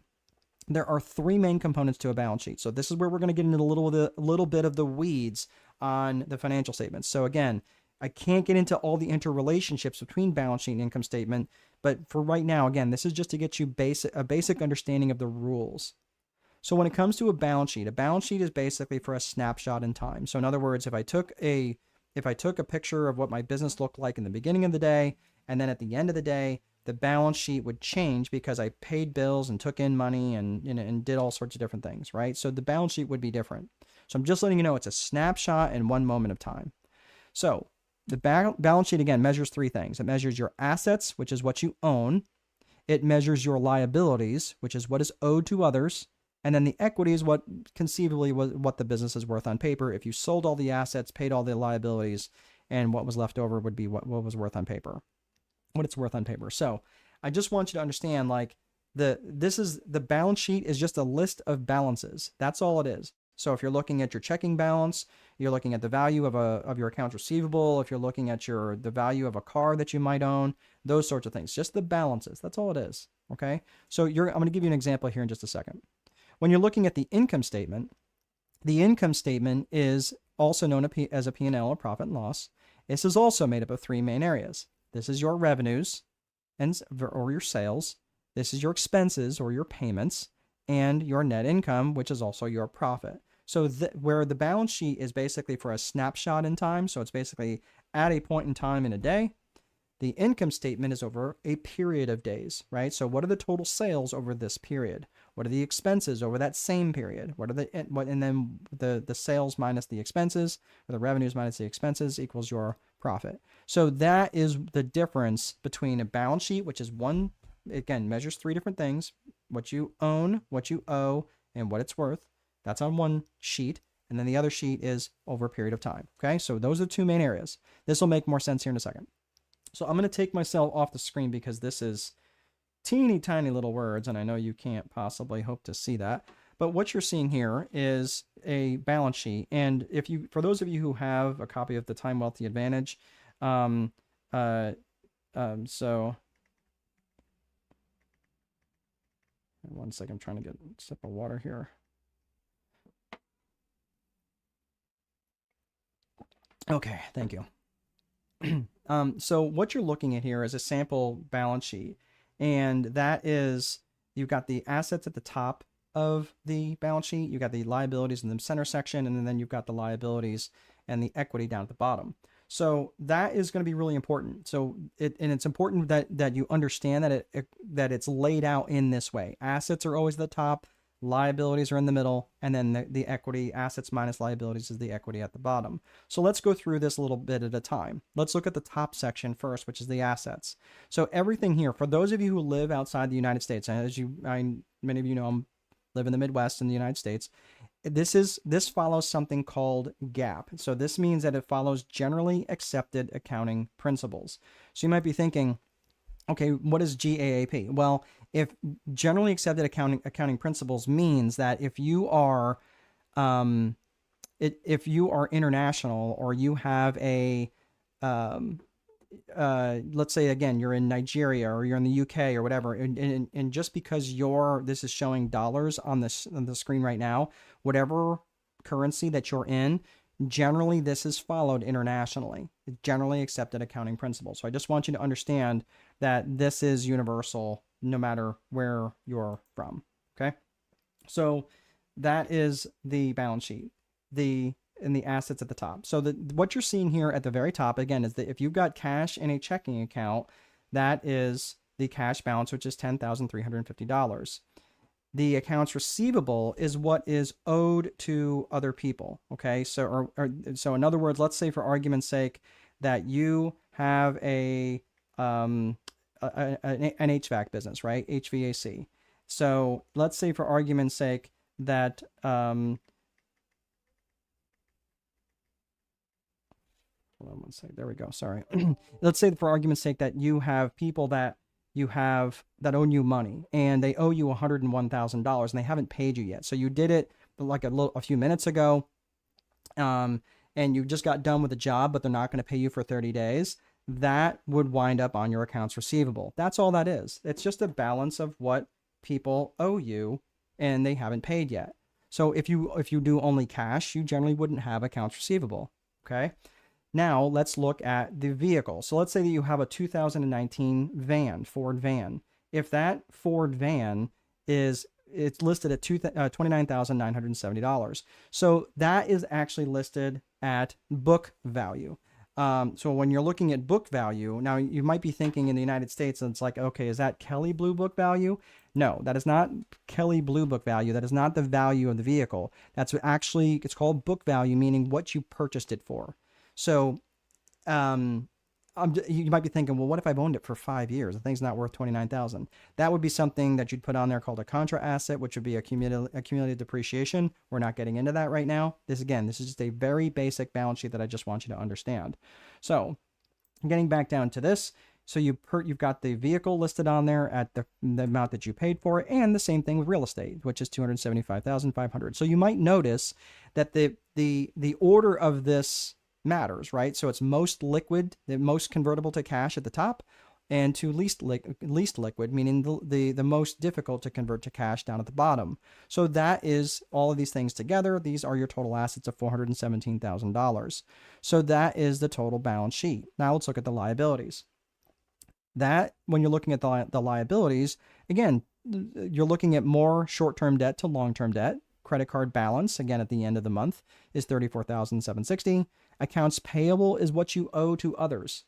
there are 3 main components to a balance sheet. So this is where we're going to get into a little bit of the weeds on the financial statements. So again, I can't get into all the interrelationships between balance sheet and income statement, but for right now, again, this is just to get you a basic understanding of the rules. So when it comes to a balance sheet is basically for a snapshot in time. So in other words, if I took a picture of what my business looked like in the beginning of the day, and then at the end of the day, the balance sheet would change because I paid bills and took in money and did all sorts of different things, right? So the balance sheet would be different. So I'm just letting you know it's a snapshot in one moment of time. So the balance sheet, again, measures three things. It measures your assets, which is what you own. It measures your liabilities, which is what is owed to others. And then the equity is what conceivably was what the business is worth on paper. If you sold all the assets, paid all the liabilities, and what was left over would be what was worth on paper, what it's worth on paper. So I just want you to understand, like, the balance sheet is just a list of balances. That's all it is. So if you're looking at your checking balance, you're looking at the value of your accounts receivable. If you're looking at the value of a car that you might own, those sorts of things, just the balances. That's all it is. Okay. So I'm going to give you an example here in just a second. When you're looking at the income statement is also known as a P&L, or profit and loss. This is also made up of three main areas. This is your revenues or your sales. This is your expenses or your payments, and your net income, which is also your profit. So where the balance sheet is basically for a snapshot in time, so it's basically at a point in time in a day, the income statement is over a period of days, right? So what are the total sales over this period? What are the expenses over that same period? And then the sales minus the expenses, or the revenues minus the expenses, equals your profit. So that is the difference between a balance sheet, which is again, measures three different things: what you own, what you owe, and what it's worth. That's on one sheet. And then the other sheet is over a period of time. Okay, so those are the two main areas. This will make more sense here in a second. So I'm going to take myself off the screen because this is teeny tiny little words, and I know you can't possibly hope to see that. But what you're seeing here is a balance sheet. And for those of you who have a copy of the Time Wealthy Advantage, so one second, I'm trying to get a sip of water here. Okay, thank you. So what you're looking at here is a sample balance sheet, and that is, you've got the assets at the top of the balance sheet, you've got the liabilities in the center section, and then you've got the liabilities and the equity down at the bottom. So that is going to be really important. So it's important that you understand that it's laid out in this way. Assets are always at the top, liabilities are in the middle, and then the equity, assets minus liabilities, is the equity at the bottom. So let's go through this a little bit at a time. Let's look at the top section first, which is the assets. So everything here, for those of you who live outside the United States, and many of you know, I live in the Midwest in the United States, this follows something called GAAP. So this means that it follows generally accepted accounting principles. So you might be thinking, okay, what is GAAP? Well, if generally accepted accounting principles means that if you are international, or you have let's say, again, you're in Nigeria or you're in the UK or whatever, and just because this is showing dollars on the screen right now, whatever currency that you're in, generally this is followed internationally, generally accepted accounting principles. So I just want you to understand that this is universal no matter where you're from. Okay, so that is the balance sheet, and the assets at the top. So what you're seeing here at the very top, again, is that if you've got cash in a checking account, that is the cash balance, which is $10,350. The accounts receivable is what is owed to other people. Okay, so so in other words, let's say for argument's sake that you have an HVAC business, right? HVAC. So let's say for argument's sake that hold on one second. There we go. Sorry. Let's say for argument's sake that you have people that owe you money, and they owe you $101,000 and they haven't paid you yet. So you did it like a few minutes ago, and you just got done with the job, but they're not going to pay you for 30 days. That would wind up on your accounts receivable. That's all that is. It's just a balance of what people owe you and they haven't paid yet. So if you do only cash, you generally wouldn't have accounts receivable. Okay. Now let's look at the vehicle. So let's say that you have a 2019 van, Ford van. If that Ford van it's listed at $29,970. So that is actually listed at book value. So when you're looking at book value, now you might be thinking in the United States, it's like, okay, is that Kelley Blue Book value? No, that is not Kelley Blue Book value. That is not the value of the vehicle. That's actually, it's called book value, meaning what you purchased it for. So you might be thinking, well, what if I've owned it for 5 years? The thing's not worth $29,000. That would be something that you'd put on there called a contra asset, which would be accumulated depreciation. We're not getting into that right now. This is just a very basic balance sheet that I just want you to understand. So getting back down to this, so you've got the vehicle listed on there at the amount that you paid for it, and the same thing with real estate, which is $275,500. So you might notice that the order of this matters, right? So it's most liquid, the most convertible to cash at the top, and to least liquid, meaning the most difficult to convert to cash down at the bottom. So that is all of these things together. These are your total assets of $417,000. So that is the total balance sheet. Now let's look at the liabilities. That, when you're looking at the liabilities, again, you're looking at more short-term debt to long-term debt. Credit card balance, again, at the end of the month is $34,760. Accounts payable is what you owe to others.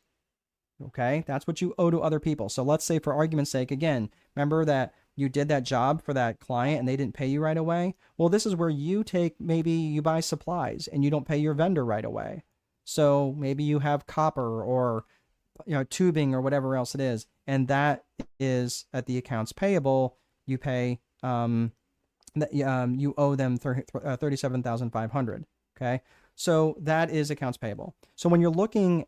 Okay, that's what you owe to other people. So let's say, for argument's sake, again, remember that you did that job for that client and they didn't pay you right away. Well, this is where maybe you buy supplies and you don't pay your vendor right away. So maybe you have copper or tubing or whatever else it is, and that is at the accounts payable. You pay you owe them $37,500. Okay, so that is accounts payable. So when you're looking,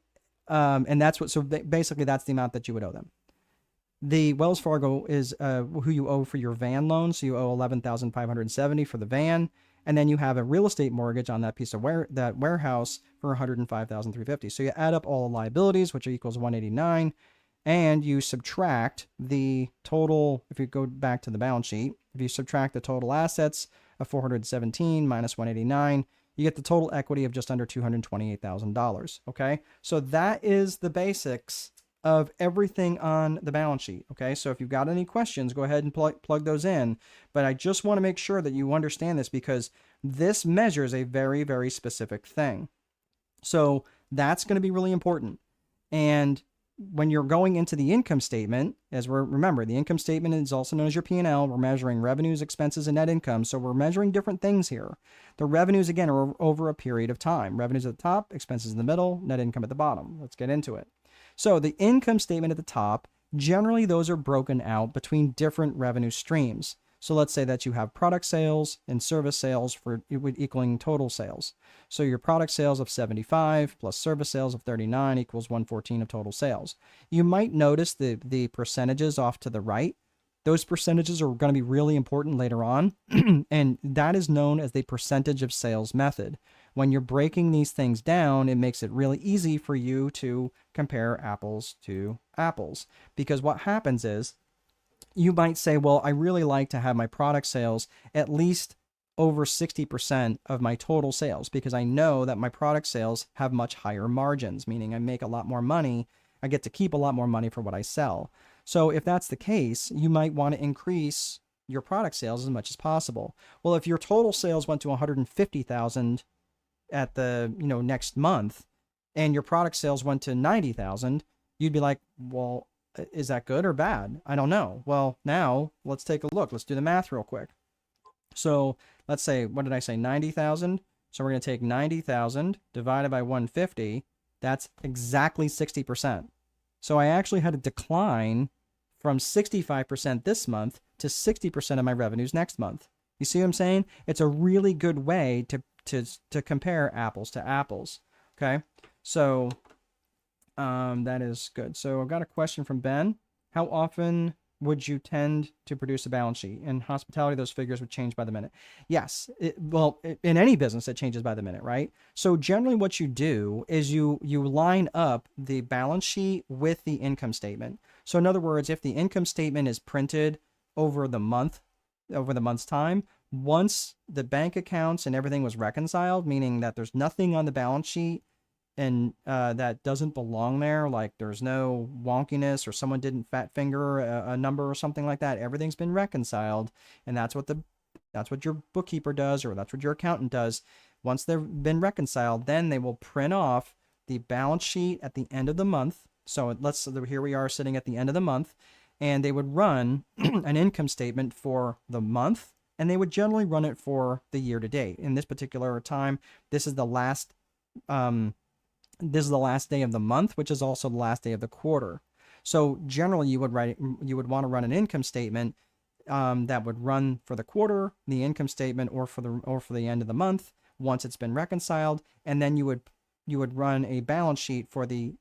and that's basically that's the amount that you would owe them. The Wells Fargo is who you owe for your van loan. So you owe $11,570 for the van, and then you have a real estate mortgage on that piece of that warehouse for $105,350. So you add up all the liabilities, which equals $189, and you subtract the total. If you go back to the balance sheet, if you subtract the total assets of $417 minus $189, you get the total equity of just under $228,000. Okay, so that is the basics of everything on the balance sheet. Okay, so if you've got any questions, go ahead and plug those in. But I just want to make sure that you understand this, because this measures a very, very specific thing. So that's going to be really important. And when you're going into the income statement, remember, the income statement is also known as your P&L. We're measuring revenues, expenses, and net income. So we're measuring different things here. The revenues, again, are over a period of time. Revenues at the top, expenses in the middle, net income at the bottom. Let's get into it. So the income statement at the top, generally those are broken out between different revenue streams. So let's say that you have product sales and service sales equaling total sales. So your product sales of 75 plus service sales of 39 equals 114 of total sales. You might notice the percentages off to the right. Those percentages are going to be really important later on, and that is known as the percentage of sales method. When you're breaking these things down, it makes it really easy for you to compare apples to apples, because what happens is, you might say, well, I really like to have my product sales at least over 60% of my total sales, because I know that my product sales have much higher margins, meaning I make a lot more money. I get to keep a lot more money for what I sell. So if that's the case, you might want to increase your product sales as much as possible. Well, if your total sales went to 150,000 at the next month, and your product sales went to 90,000, you'd be like, well, is that good or bad? I don't know. Well, now let's take a look. Let's do the math real quick. So let's say, what did I say? 90,000. So we're going to take 90,000 divided by 150. That's exactly 60%. So I actually had a decline from 65% this month to 60% of my revenues next month. You see what I'm saying? It's a really good way to compare apples to apples. Okay. So that is good. So I've got a question from Ben. How often would you tend to produce a balance sheet? In hospitality, those figures would change by the minute. Yes. In any business, it changes by the minute, right? So generally what you do is you line up the balance sheet with the income statement. So in other words, if the income statement is printed over the month's time, once the bank accounts and everything was reconciled, meaning that there's nothing on the balance sheet that doesn't belong there, like there's no wonkiness or someone didn't fat finger a number or something like that, everything's been reconciled, and that's what your bookkeeper does, or that's what your accountant does. Once they've been reconciled, then they will print off the balance sheet at the end of the month. So here we are sitting at the end of the month, and they would run an income statement for the month, and they would generally run it for the year to date. In this particular time, this is the last day of the month, which is also the last day of the quarter. So generally, you would want to run an income statement that would run for the quarter, the income statement, or for the end of the month once it's been reconciled, and then you would run a balance sheet for the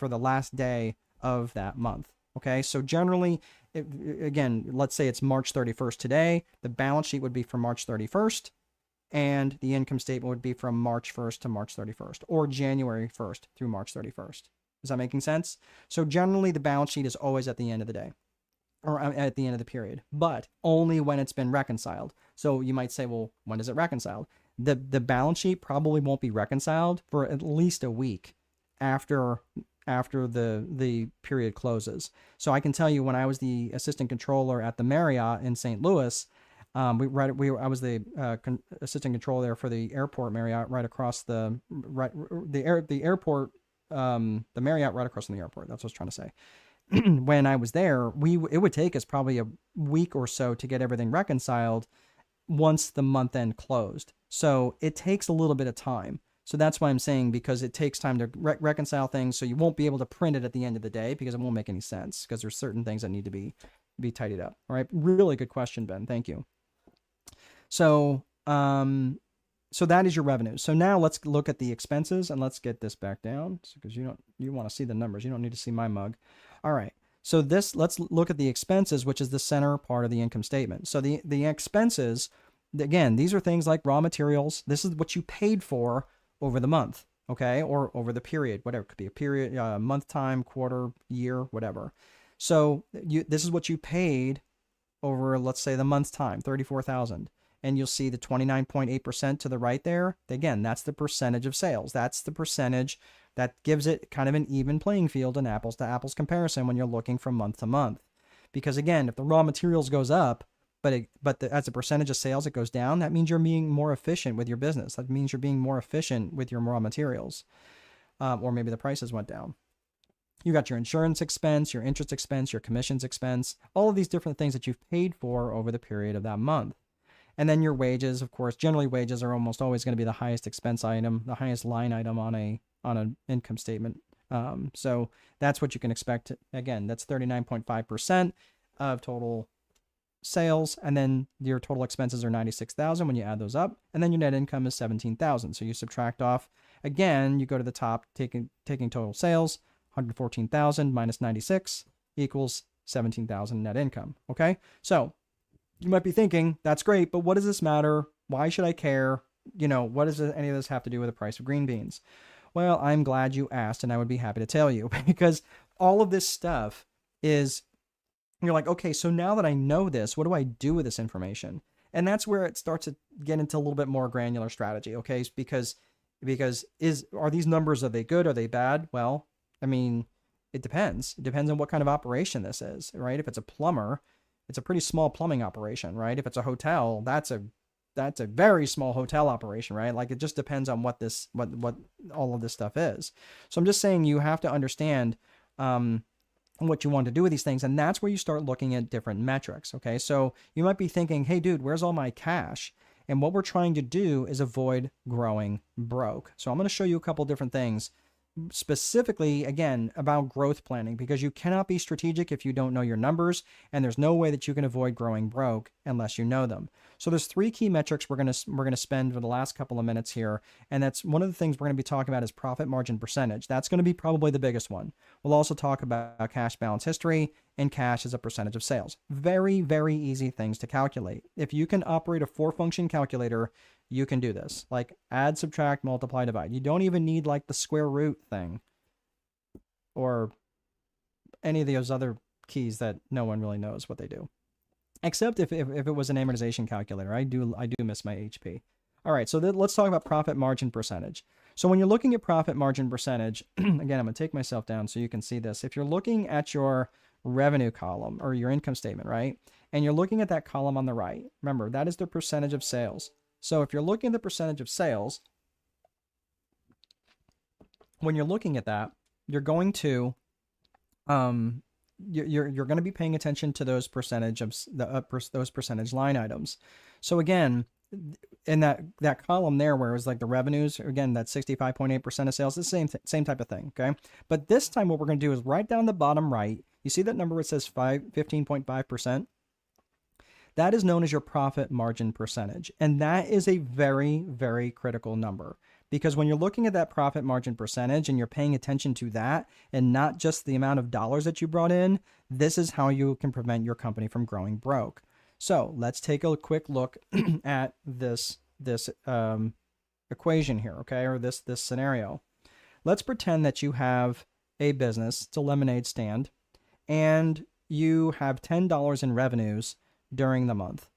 last day of that month. Okay, so generally, again, let's say it's March 31st today, the balance sheet would be for March 31st, and the income statement would be from March 1st to March 31st, or January 1st through March 31st. Is that making sense? So generally, the balance sheet is always at the end of the day, or at the end of the period, but only when it's been reconciled. So you might say, well, when is it reconciled? The balance sheet probably won't be reconciled for at least a week after the period closes. So I can tell you, when I was the assistant controller at the Marriott in St. Louis, I was the assistant controller there for the airport Marriott right across the airport, the Marriott right across from the airport. That's what I was trying to say. When I was there, it would take us probably a week or so to get everything reconciled once the month end closed. So it takes a little bit of time. So that's why I'm saying, because it takes time to reconcile things. So you won't be able to print it at the end of the day, because it won't make any sense, because there's certain things that need to be tidied up. All right. Really good question, Ben. Thank you. So, so that is your revenue. So now let's look at the expenses, and let's get this back down, because you want to see the numbers. You don't need to see my mug. All right. So let's look at the expenses, which is the center part of the income statement. So the expenses, again, these are things like raw materials. This is what you paid for over the month, okay, or over the period, whatever. It could be a period, month, time, quarter, year, whatever. So this is what you paid over, let's say, the month's time, $34,000. And you'll see the 29.8% to the right there. Again, that's the percentage of sales. That's the percentage that gives it kind of an even playing field, an apples to apples comparison when you're looking from month to month. Because again, if the raw materials goes up, but as a percentage of sales it goes down, that means you're being more efficient with your business. That means you're being more efficient with your raw materials, or maybe the prices went down. You got your insurance expense, your interest expense, your commissions expense, all of these different things that you've paid for over the period of that month. And then your wages, of course. Generally, wages are almost always going to be the highest expense item, the highest line item on an income statement. So that's what you can expect. Again, that's 39.5% of total sales, and then your total expenses are $96,000 when you add those up, and then your net income is $17,000. So you subtract off. Again, you go to the top, taking total sales, $114,000 minus 96 equals $17,000 net income. Okay, so you might be thinking, that's great, but what does this matter? Why should I care? What does any of this have to do with the price of green beans? Well, I'm glad you asked, and I would be happy to tell you, because all of this stuff is, you're like, okay, so now that I know this, what do I do with this information? And that's where it starts to get into a little bit more granular strategy, okay? Because are these numbers, are they good? Are they bad? Well, I mean, it depends. It depends on what kind of operation this is, right? If it's a plumber, it's a pretty small plumbing operation, right? If it's a hotel, that's a very small hotel operation, right? Like, it just depends on what all of this stuff is. So I'm just saying, you have to understand what you want to do with these things, and that's where you start looking at different metrics. Okay, so you might be thinking, hey, dude, where's all my cash? And what we're trying to do is avoid growing broke. So I'm going to show you a couple different things, specifically, again, about growth planning, because you cannot be strategic if you don't know your numbers, and there's no way that you can avoid growing broke unless you know them. So there's three key metrics we're going to spend for the last couple of minutes here, and that's one of the things we're going to be talking about is profit margin percentage. That's going to be probably the biggest one. We'll also talk about cash balance history and cash as a percentage of sales. Very, very easy things to calculate. If you can operate a 4-function calculator, you can do this. Like add, subtract, multiply, divide. You don't even need like the square root thing or any of those other keys that no one really knows what they do. Except if it was an amortization calculator. I do miss my HP. All right, so let's talk about profit margin percentage. So when you're looking at profit margin percentage, again, I'm going to take myself down so you can see this. If you're looking at your revenue column or your income statement, right? And you're looking at that column on the right, remember, that is the percentage of sales. So if you're looking at the percentage of sales, when you're looking at that, you're going to you're going to be paying attention to those percentage of those percentage line items. So again, in that column there where it was like the revenues, again, that 65.8% of sales, the same type of thing, okay? But this time what we're going to do is right down the bottom right, you see that number where it says 15.5%? That is known as your profit margin percentage. And that is a very, very critical number, because when you're looking at that profit margin percentage and you're paying attention to that and not just the amount of dollars that you brought in, this is how you can prevent your company from growing broke. So let's take a quick look at this equation here, okay, or this scenario. Let's pretend that you have a business, it's a lemonade stand, and you have $10 in revenues during the month.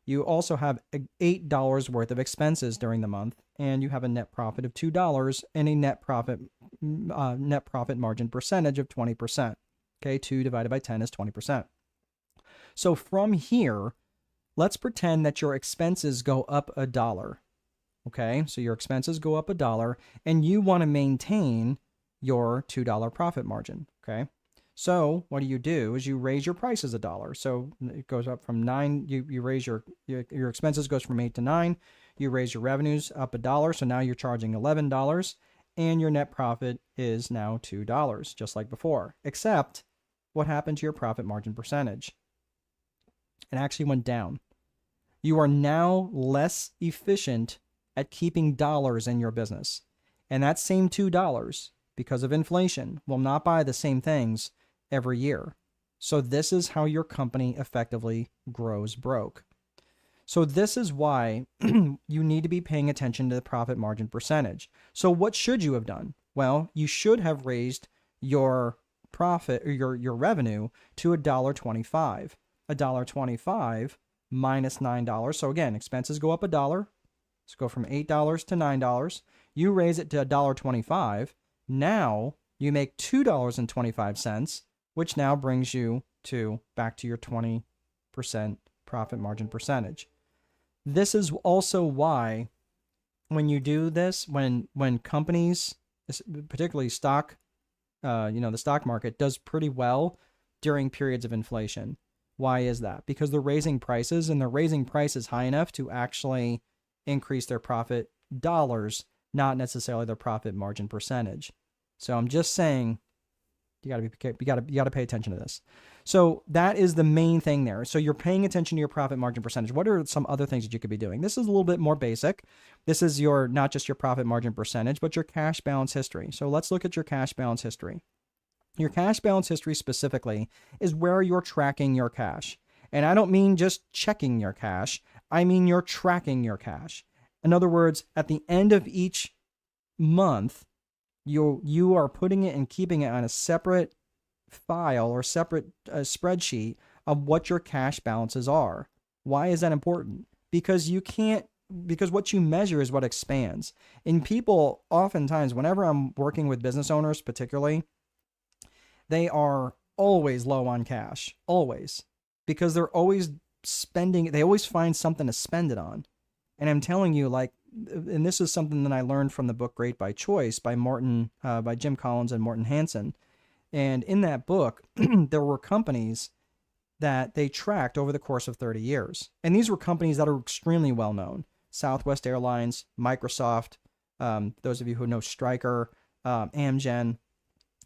You also have $8 worth of expenses during the month, and you have a net profit of $2 and a net profit margin percentage of 20%. Okay, 2 divided by 10 is 20%. So from here, let's pretend that your expenses go up $1. Okay, so your expenses go up $1, and you want to maintain your $2 profit margin. Okay, so what do is you raise your prices $1. So it goes up from 9. You raise your expenses goes from 8 to 9. You raise your revenues up $1, so now you're charging $11, and your net profit is now $2, just like before. Except, what happened to your profit margin percentage? It actually went down. You are now less efficient at keeping dollars in your business. And that same $2, because of inflation, will not buy the same things every year. So this is how your company effectively grows broke. So this is why you need to be paying attention to the profit margin percentage. So what should you have done? Well, you should have raised your profit or your revenue to $1.25. $1.25 minus $9. So again, expenses go up $1. Let's go from $8 to $9. You raise it to $1.25. Now you make $2.25, which now brings you back to your 20% profit margin percentage. This is also why when you do this, when companies, particularly stock, the stock market does pretty well during periods of inflation. Why is that? Because they're raising prices, and they're raising prices high enough to actually increase their profit dollars, not necessarily their profit margin percentage. So I'm just saying, you gotta pay attention to this. So that is the main thing there. So you're paying attention to your profit margin percentage. What are some other things that you could be doing? This is a little bit more basic. This is not just your profit margin percentage, but your cash balance history. So let's look at your cash balance history. Your cash balance history specifically is where you're tracking your cash. And I don't mean just checking your cash. I mean you're tracking your cash. In other words, at the end of each month, you are putting it and keeping it on a separate file or separate spreadsheet of what your cash balances are. Why is that important? Because what you measure is what expands. And people oftentimes, whenever I'm working with business owners particularly, they are always low on cash, always, because they're always spending, they always find something to spend it on. And I'm telling you, and this is something that I learned from the book Great by Choice by Jim Collins and Morton Hansen. And in that book, there were companies that they tracked over the course of 30 years. And these were companies that are extremely well known. Southwest Airlines, Microsoft, those of you who know Stryker, Amgen,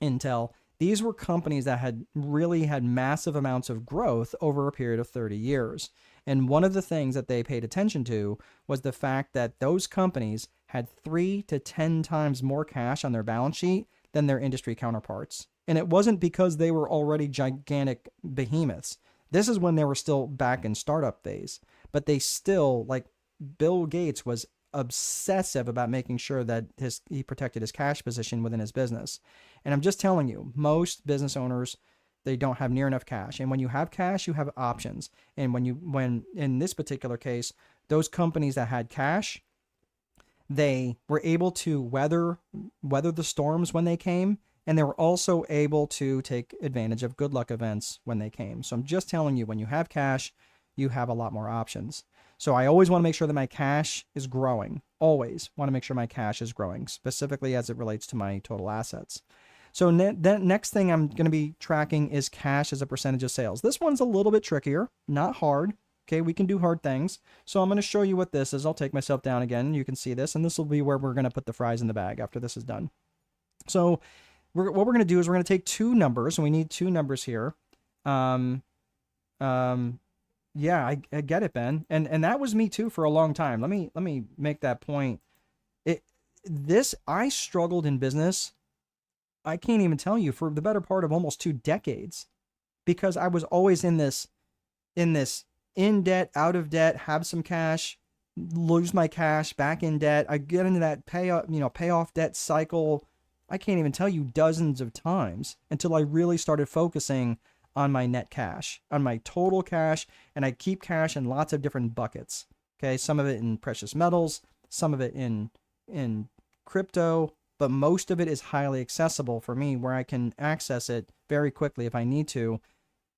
Intel. These were companies that had really had massive amounts of growth over a period of 30 years. And one of the things that they paid attention to was the fact that those companies had 3 to 10 times more cash on their balance sheet than their industry counterparts. And it wasn't because they were already gigantic behemoths. This is when they were still back in startup phase. But they still, Bill Gates was obsessive about making sure that he protected his cash position within his business. And I'm just telling you, most business owners, they don't have near enough cash. And when you have cash, you have options. And when in this particular case, those companies that had cash, They were able to weather the storms when they came, and they were also able to take advantage of good luck events when they came. So I'm just telling you, when you have cash, you have a lot more options. So I always want to make sure that my cash is growing. Always want to make sure my cash is growing, specifically as it relates to my total assets. So the next thing I'm going to be tracking is cash as a percentage of sales. This one's a little bit trickier, not hard. Okay, we can do hard things. So I'm going to show you what this is. I'll take myself down again. You can see this, and this will be where we're going to put the fries in the bag after this is done. So what we're going to do is we're going to take two numbers, and we need two numbers here. Yeah, I get it, Ben. And that was me too for a long time. Let me make that point. I struggled in business. I can't even tell you, for the better part of almost 2 decades, because I was always in debt, out of debt, have some cash, lose my cash, back in debt. I get into that pay off debt cycle. I can't even tell you, dozens of times, until I really started focusing on my net cash, on my total cash. And I keep cash in lots of different buckets. Okay. Some of it in precious metals, some of it in crypto, but most of it is highly accessible for me, where I can access it very quickly if I need to.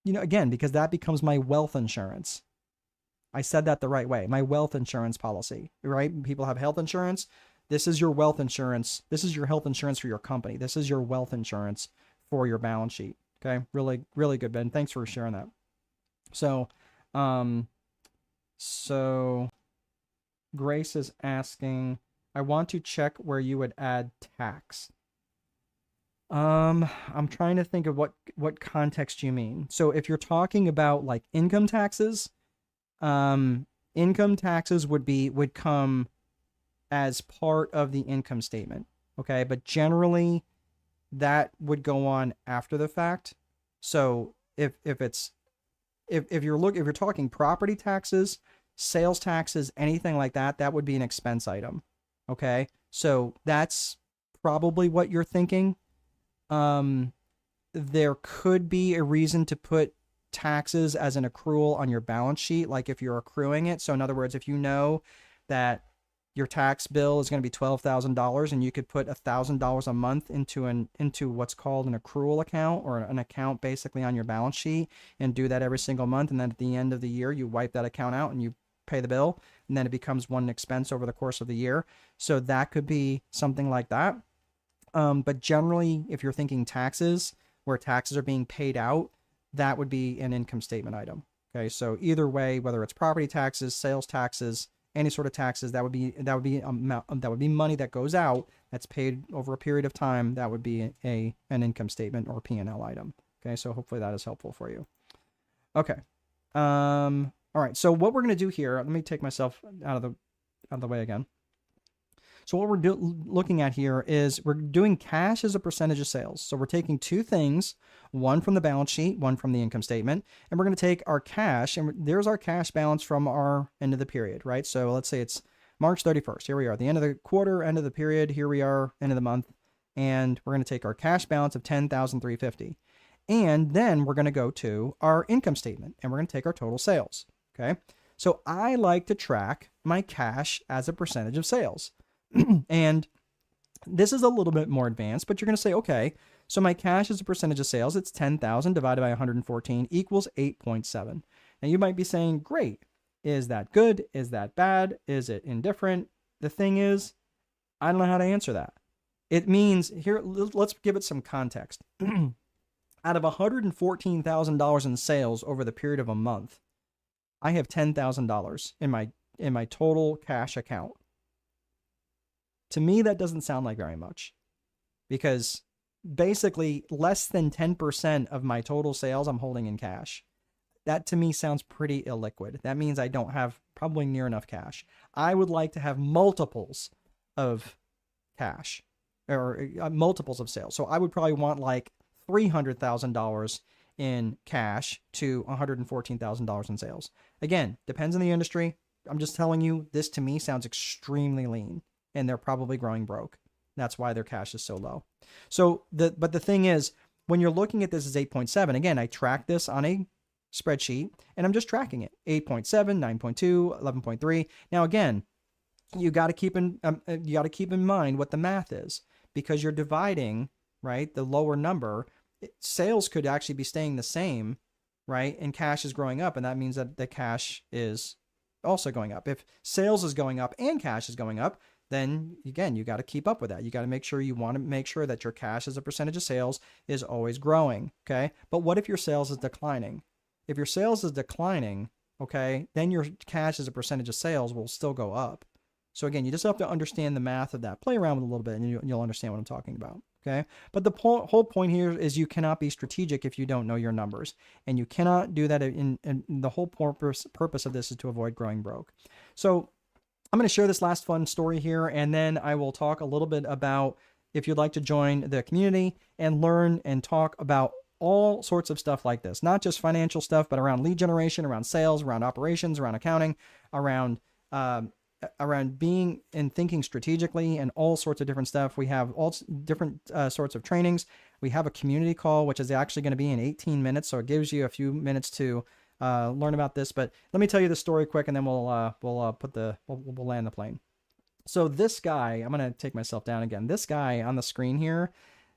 Again, because that becomes my wealth insurance. I said that the right way. My wealth insurance policy, right? People have health insurance. This is your wealth insurance. This is your health insurance for your company. This is your wealth insurance for your balance sheet. Okay. Really, really good, Ben. Thanks for sharing that. So Grace is asking, I want to check where you would add tax. I'm trying to think of what context you mean. So if you're talking about like income taxes would come as part of the income statement. Okay. But generally that would go on after the fact. So if you're talking property taxes, sales taxes, anything like that, that would be an expense item. Okay. So that's probably what you're thinking. There could be a reason to put taxes as an accrual on your balance sheet, like if you're accruing it. So in other words, if you know that your tax bill is going to be $12,000 and you could put $1,000 a month into what's called an accrual account, or an account basically on your balance sheet, and do that every single month. And then at the end of the year, you wipe that account out and you pay the bill, and then it becomes one expense over the course of the year. So that could be something like that. But generally, if you're thinking taxes, where taxes are being paid out, that would be an income statement item. Okay. So either way, whether it's property taxes, sales taxes, any sort of taxes, that would be money that goes out, that's paid over a period of time. That would be an income statement or P&L item. Okay. So hopefully that is helpful for you. Okay. All right. So what we're going to do here, let me take myself out of the way again. So what we're looking at here is we're doing cash as a percentage of sales. So we're taking two things, one from the balance sheet, one from the income statement, and we're going to take our cash, and there's our cash balance from our end of the period, right? So let's say it's March 31st. Here we are, the end of the quarter, end of the period. Here we are, end of the month, and we're going to take our cash balance of $10,350, and then we're going to go to our income statement, and we're going to take our total sales. Okay. So I like to track my cash as a percentage of sales. And this is a little bit more advanced, but you're going to say, okay, so my cash as a percentage of sales, it's 10,000 divided by 114 equals 8.7. Now you might be saying, great. Is that good? Is that bad? Is it indifferent? The thing is, I don't know how to answer that. It means here, let's give it some context. Out of $114,000 in sales over the period of a month, I have $10,000 in my total cash account. To me, that doesn't sound like very much, because basically less than 10% of my total sales I'm holding in cash. That to me sounds pretty illiquid. That means I don't have probably near enough cash. I would like to have multiples of cash, or multiples of sales. So I would probably want like $300,000 in cash to $114,000 in sales. Again, depends on the industry. I'm just telling you, this to me sounds extremely lean. And they're probably growing broke. That's why their cash is so low. So but the thing is, when you're looking at this as 8.7, again, I track this on a spreadsheet, and I'm just tracking it. 8.7, 9.2, 11.3. Now, again, you got to keep in mind what the math is, because you're dividing, right, the lower number. Sales could actually be staying the same, right, and cash is growing up, and that means that the cash is also going up. If sales is going up and cash is going up, then again, you got to keep up with that. You got to make sure that your cash as a percentage of sales is always growing. Okay. But what if your sales is declining? If your sales is declining, okay, then your cash as a percentage of sales will still go up. So again, you just have to understand the math of that. Play around with it a little bit, and you'll understand what I'm talking about. Okay. But the whole point here is you cannot be strategic if you don't know your numbers, and you cannot do that. In the whole purpose of this is to avoid growing broke. So I'm going to share this last fun story here, and then I will talk a little bit about if you'd like to join the community and learn and talk about all sorts of stuff like this, not just financial stuff, but around lead generation, around sales, around operations, around accounting, around being and thinking strategically, and all sorts of different stuff. We have all different sorts of trainings. We have a community call, which is actually going to be in 18 minutes. So it gives you a few minutes to learn about this. But let me tell you the story quick, and then we'll land the plane. So this guy, I'm going to take myself down again. This guy on the screen here,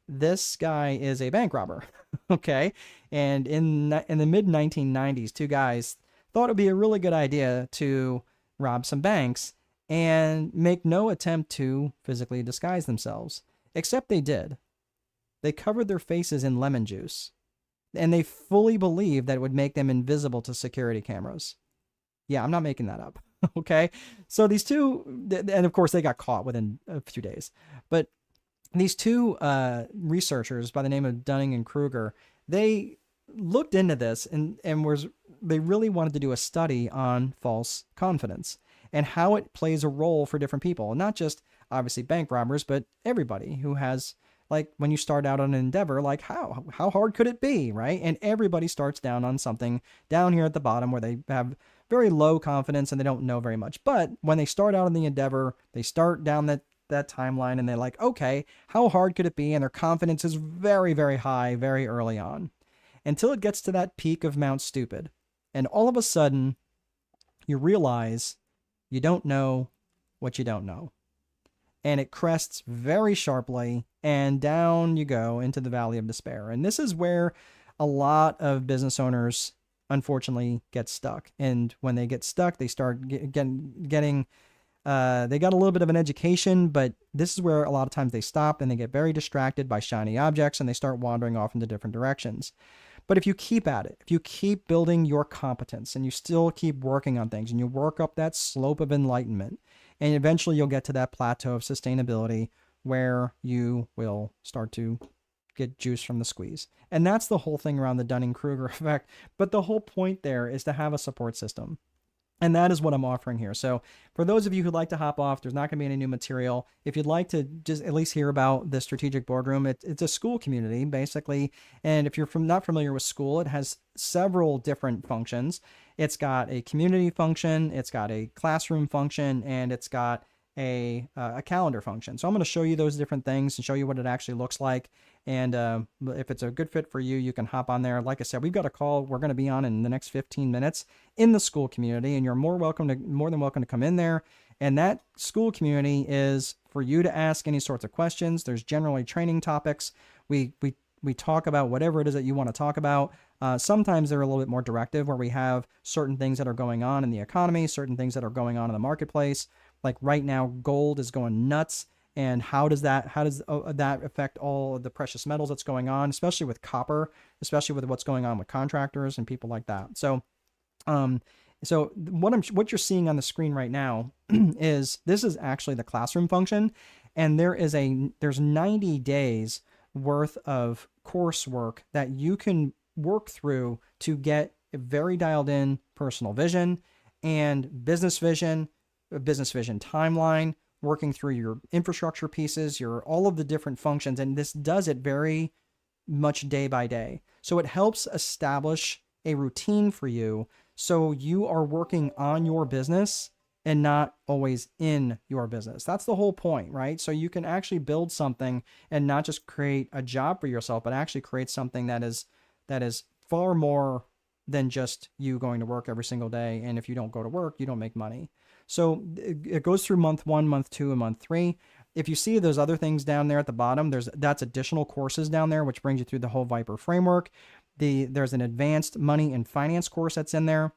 this guy is a bank robber. Okay. And in the mid 1990s, two guys thought it would be a really good idea to rob some banks and make no attempt to physically disguise themselves, except they did. They covered their faces in lemon juice, and they fully believed that it would make them invisible to security cameras. Yeah, I'm not making that up. Okay. So these two, and of course they got caught within a few days, but these two researchers by the name of Dunning and Kruger, they looked into this and they really wanted to do a study on false confidence and how it plays a role for different people, not just obviously bank robbers, but everybody who has, like, when you start out on an endeavor, like how hard could it be, right? And everybody starts down on something down here at the bottom where they have very low confidence and they don't know very much. But when they start out on the endeavor, they start down that timeline and they're like, okay, how hard could it be? And their confidence is very, very high, very early on, until it gets to that peak of Mount Stupid. And all of a sudden, you realize you don't know what you don't know. And it crests very sharply, and down you go into the valley of despair. And this is where a lot of business owners, unfortunately, get stuck. And when they get stuck, they start getting they got a little bit of an education, but this is where a lot of times they stop and they get very distracted by shiny objects and they start wandering off into different directions. But if you keep at it, if you keep building your competence and you still keep working on things and you work up that slope of enlightenment, and eventually you'll get to that plateau of sustainability where you will start to get juice from the squeeze. And that's the whole thing around the Dunning-Kruger effect. But the whole point there is to have a support system. And that is what I'm offering here. So for those of you who'd like to hop off, there's not going to be any new material. If you'd like to just at least hear about the strategic boardroom, it's a school community, basically. And if you're not familiar with school, it has several different functions. It's got a community function, it's got a classroom function, and it's got a calendar function. So I'm going to show you those different things and show you what it actually looks like. And if it's a good fit for you, you can hop on there. Like I said, we've got a call we're going to be on in the next 15 minutes in the school community, and you're more than welcome to come in there. And that school community is for you to ask any sorts of questions. There's generally training topics. We talk about whatever it is that you want to talk about. Sometimes they're a little bit more directive, where we have certain things that are going on in the economy, certain things that are going on in the marketplace. Like right now, gold is going nuts. And how does that affect all of the precious metals that's going on, especially with copper, especially with what's going on with contractors and people like that. So, what you're seeing on the screen right now is actually the classroom function, and there's 90 days worth of coursework that you can work through to get a very dialed in personal vision and business vision timeline, working through your infrastructure pieces, all of the different functions. And this does it very much day by day. So it helps establish a routine for you, so you are working on your business and not always in your business. That's the whole point, right? So you can actually build something and not just create a job for yourself, but actually create something that is far more than just you going to work every single day. And if you don't go to work, you don't make money. So it goes through month 1, month 2, and month 3. If you see those other things down there at the bottom, that's additional courses down there, which brings you through the whole Viper framework. There's an advanced money and finance course that's in there.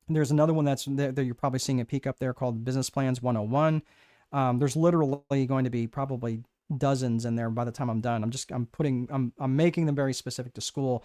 There's another one that you're probably seeing a peek up there called Business Plans 101. There's literally going to be probably dozens in there by the time I'm done. I'm making them very specific to school.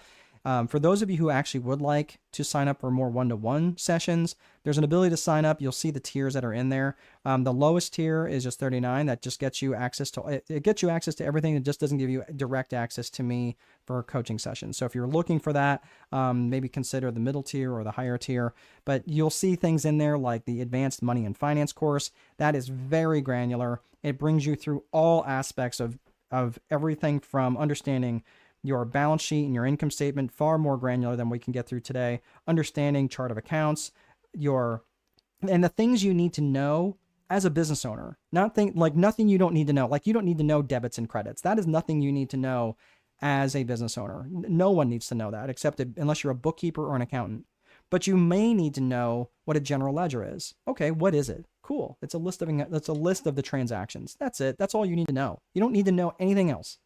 For those of you who actually would like to sign up for more one-to-one sessions, there's an ability to sign up. You'll see the tiers that are in there. The lowest tier is just $39. That just gets you access to it gets you access to everything. It just doesn't give you direct access to me for coaching sessions. So if you're looking for that, maybe consider the middle tier or the higher tier. But you'll see things in there like the advanced money and finance course. That is very granular. It brings you through all aspects of everything from understanding your balance sheet and your income statement, far more granular than we can get through today, understanding chart of accounts, and the things you need to know as a business owner. Nothing you don't need to know. Like, you don't need to know debits and credits. That is nothing you need to know as a business owner. No one needs to know that unless you're a bookkeeper or an accountant. But you may need to know what a general ledger is. Okay, what is it? Cool. It's a list of the transactions. That's it. That's all you need to know. You don't need to know anything else.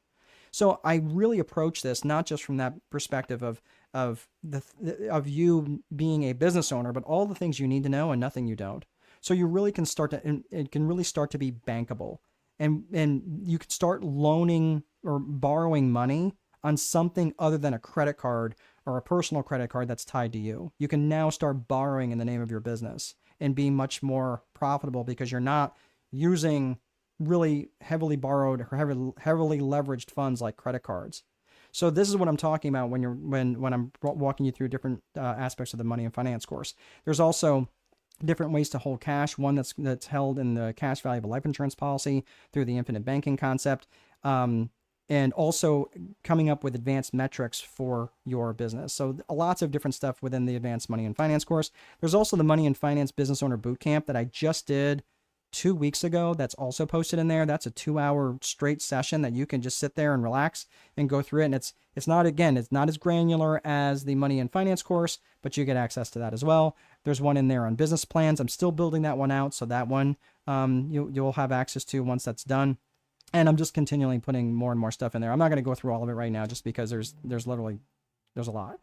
So I really approach this not just from that perspective of you being a business owner, but all the things you need to know and nothing you don't. So you really can it can really start to be bankable, and you can start loaning or borrowing money on something other than a credit card or a personal credit card that's tied to you. You can now start borrowing in the name of your business and be much more profitable because you're not using really heavily borrowed or heavily leveraged funds like credit cards. So this is what I'm talking about when I'm walking you through different aspects of the money and finance course. There's also different ways to hold cash. One that's held in the cash value of a life insurance policy through the infinite banking concept, and also coming up with advanced metrics for your business. So lots of different stuff within the advanced money and finance course. There's also the money and finance business owner bootcamp that I just did 2 weeks ago. That's also posted in there. That's a 2-hour straight session that you can just sit there and relax and go through it. And it's not as granular as the money and finance course, but you get access to that as well. There's one in there on business plans. I'm still building that one out. So that one, you'll have access to once that's done. And I'm just continually putting more and more stuff in there. I'm not going to go through all of it right now, just because there's a lot.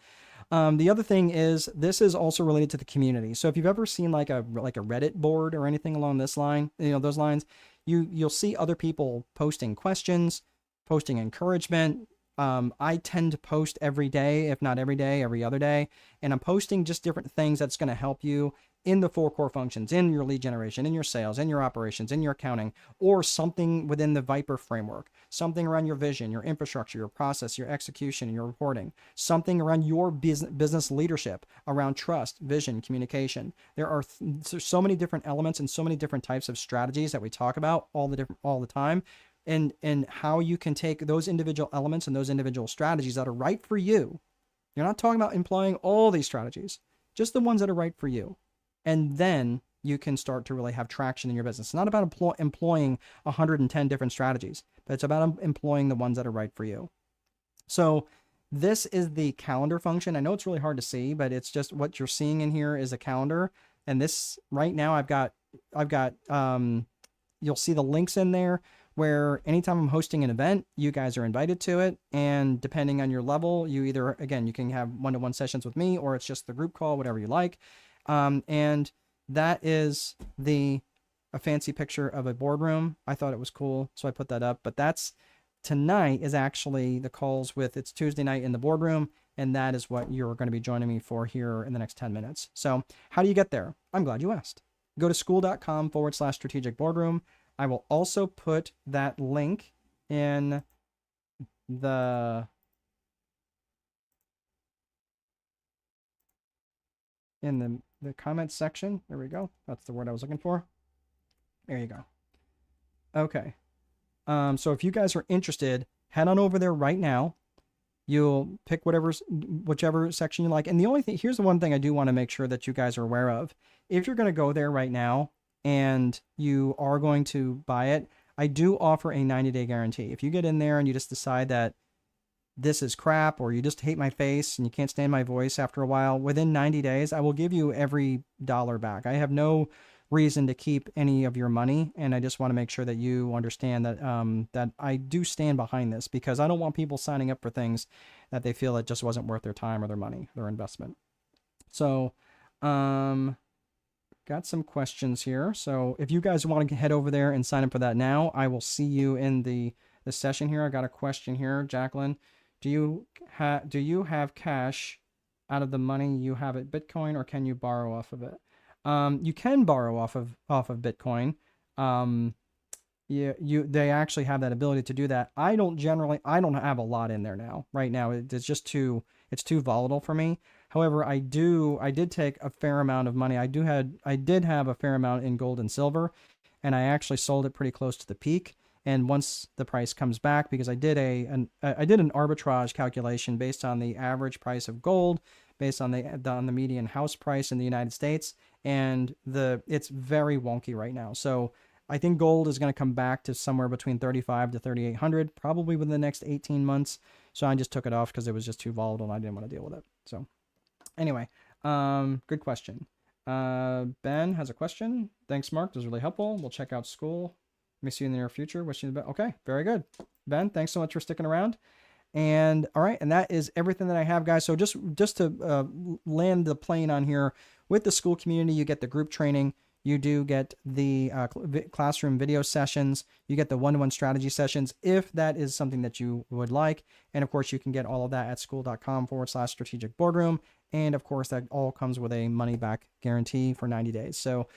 The other thing is, this is also related to the community. So if you've ever seen like a Reddit board or anything along those lines, you'll see other people posting questions, posting encouragement. I tend to post every day, if not every day, every other day, and I'm posting just different things that's going to help you in the 4 core functions, in your lead generation, in your sales, in your operations, in your accounting, or something within the Viper framework, something around your vision, your infrastructure, your process, your execution, and your reporting, something around your business leadership, around trust, vision, communication. There's so many different elements and so many different types of strategies that we talk about all the time, and how you can take those individual elements and those individual strategies that are right for you. You're not talking about employing all these strategies, just the ones that are right for you. And then you can start to really have traction in your business. It's not about employing 110 different strategies, but it's about employing the ones that are right for you. So this is the calendar function. I know it's really hard to see, but it's just what you're seeing in here is a calendar. And this right now I've got you'll see the links in there where anytime I'm hosting an event, you guys are invited to it. And depending on your level, you can have one-to-one sessions with me, or it's just the group call, whatever you like. And that is a fancy picture of a boardroom. I thought it was cool, so I put that up. But tonight is actually the calls it's Tuesday night in the boardroom, and that is what you're going to be joining me for here in the next 10 minutes. So how do you get there? I'm glad you asked. Go to school.com/strategic boardroom. I will also put that link in the comments section. There we go. That's the word I was looking for. There you go. Okay. So if you guys are interested, head on over there right now. You'll pick whichever section you like. And here's the one thing I do want to make sure that you guys are aware of. If you're going to go there right now and you are going to buy it, I do offer a 90-day guarantee. If you get in there and you just decide that this is crap, or you just hate my face and you can't stand my voice after a while, within 90 days, I will give you every dollar back. I have no reason to keep any of your money. And I just want to make sure that you understand that that I do stand behind this, because I don't want people signing up for things that they feel it just wasn't worth their time or their money, their investment. So got some questions here. So if you guys want to head over there and sign up for that now, I will see you in the session here. I got a question here, Jacqueline. Do you have cash out of the money you have at Bitcoin, or can you borrow off of it? You can borrow off of Bitcoin. They actually have that ability to do that. I don't have a lot in there now. Right now, it's just too volatile for me. However, I did take a fair amount of money. I did have a fair amount in gold and silver, and I actually sold it pretty close to the peak. And once the price comes back, because I did an arbitrage calculation based on the average price of gold, based on the median house price in the United States, and it's very wonky right now. So I think gold is going to come back to somewhere between 3,500 to 3,800, probably within the next 18 months. So I just took it off because it was just too volatile and I didn't want to deal with it. So anyway, good question. Ben has a question. Thanks, Mark. This was really helpful. We'll check out school. Let me see you in the near future. Wish you the best. Okay, very good. Ben, thanks so much for sticking around. And all right, and that is everything that I have, guys. So just to land the plane on here, with the school community, you get the group training. You do get the classroom video sessions. You get the one-to-one strategy sessions, if that is something that you would like. And of course, you can get all of that at school.com/strategic boardroom. And of course, that all comes with a money-back guarantee for 90 days. So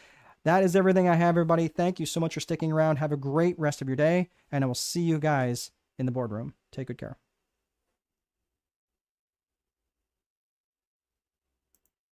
that is everything I have, everybody. Thank you so much for sticking around. Have a great rest of your day, and I will see you guys in the boardroom. Take good care.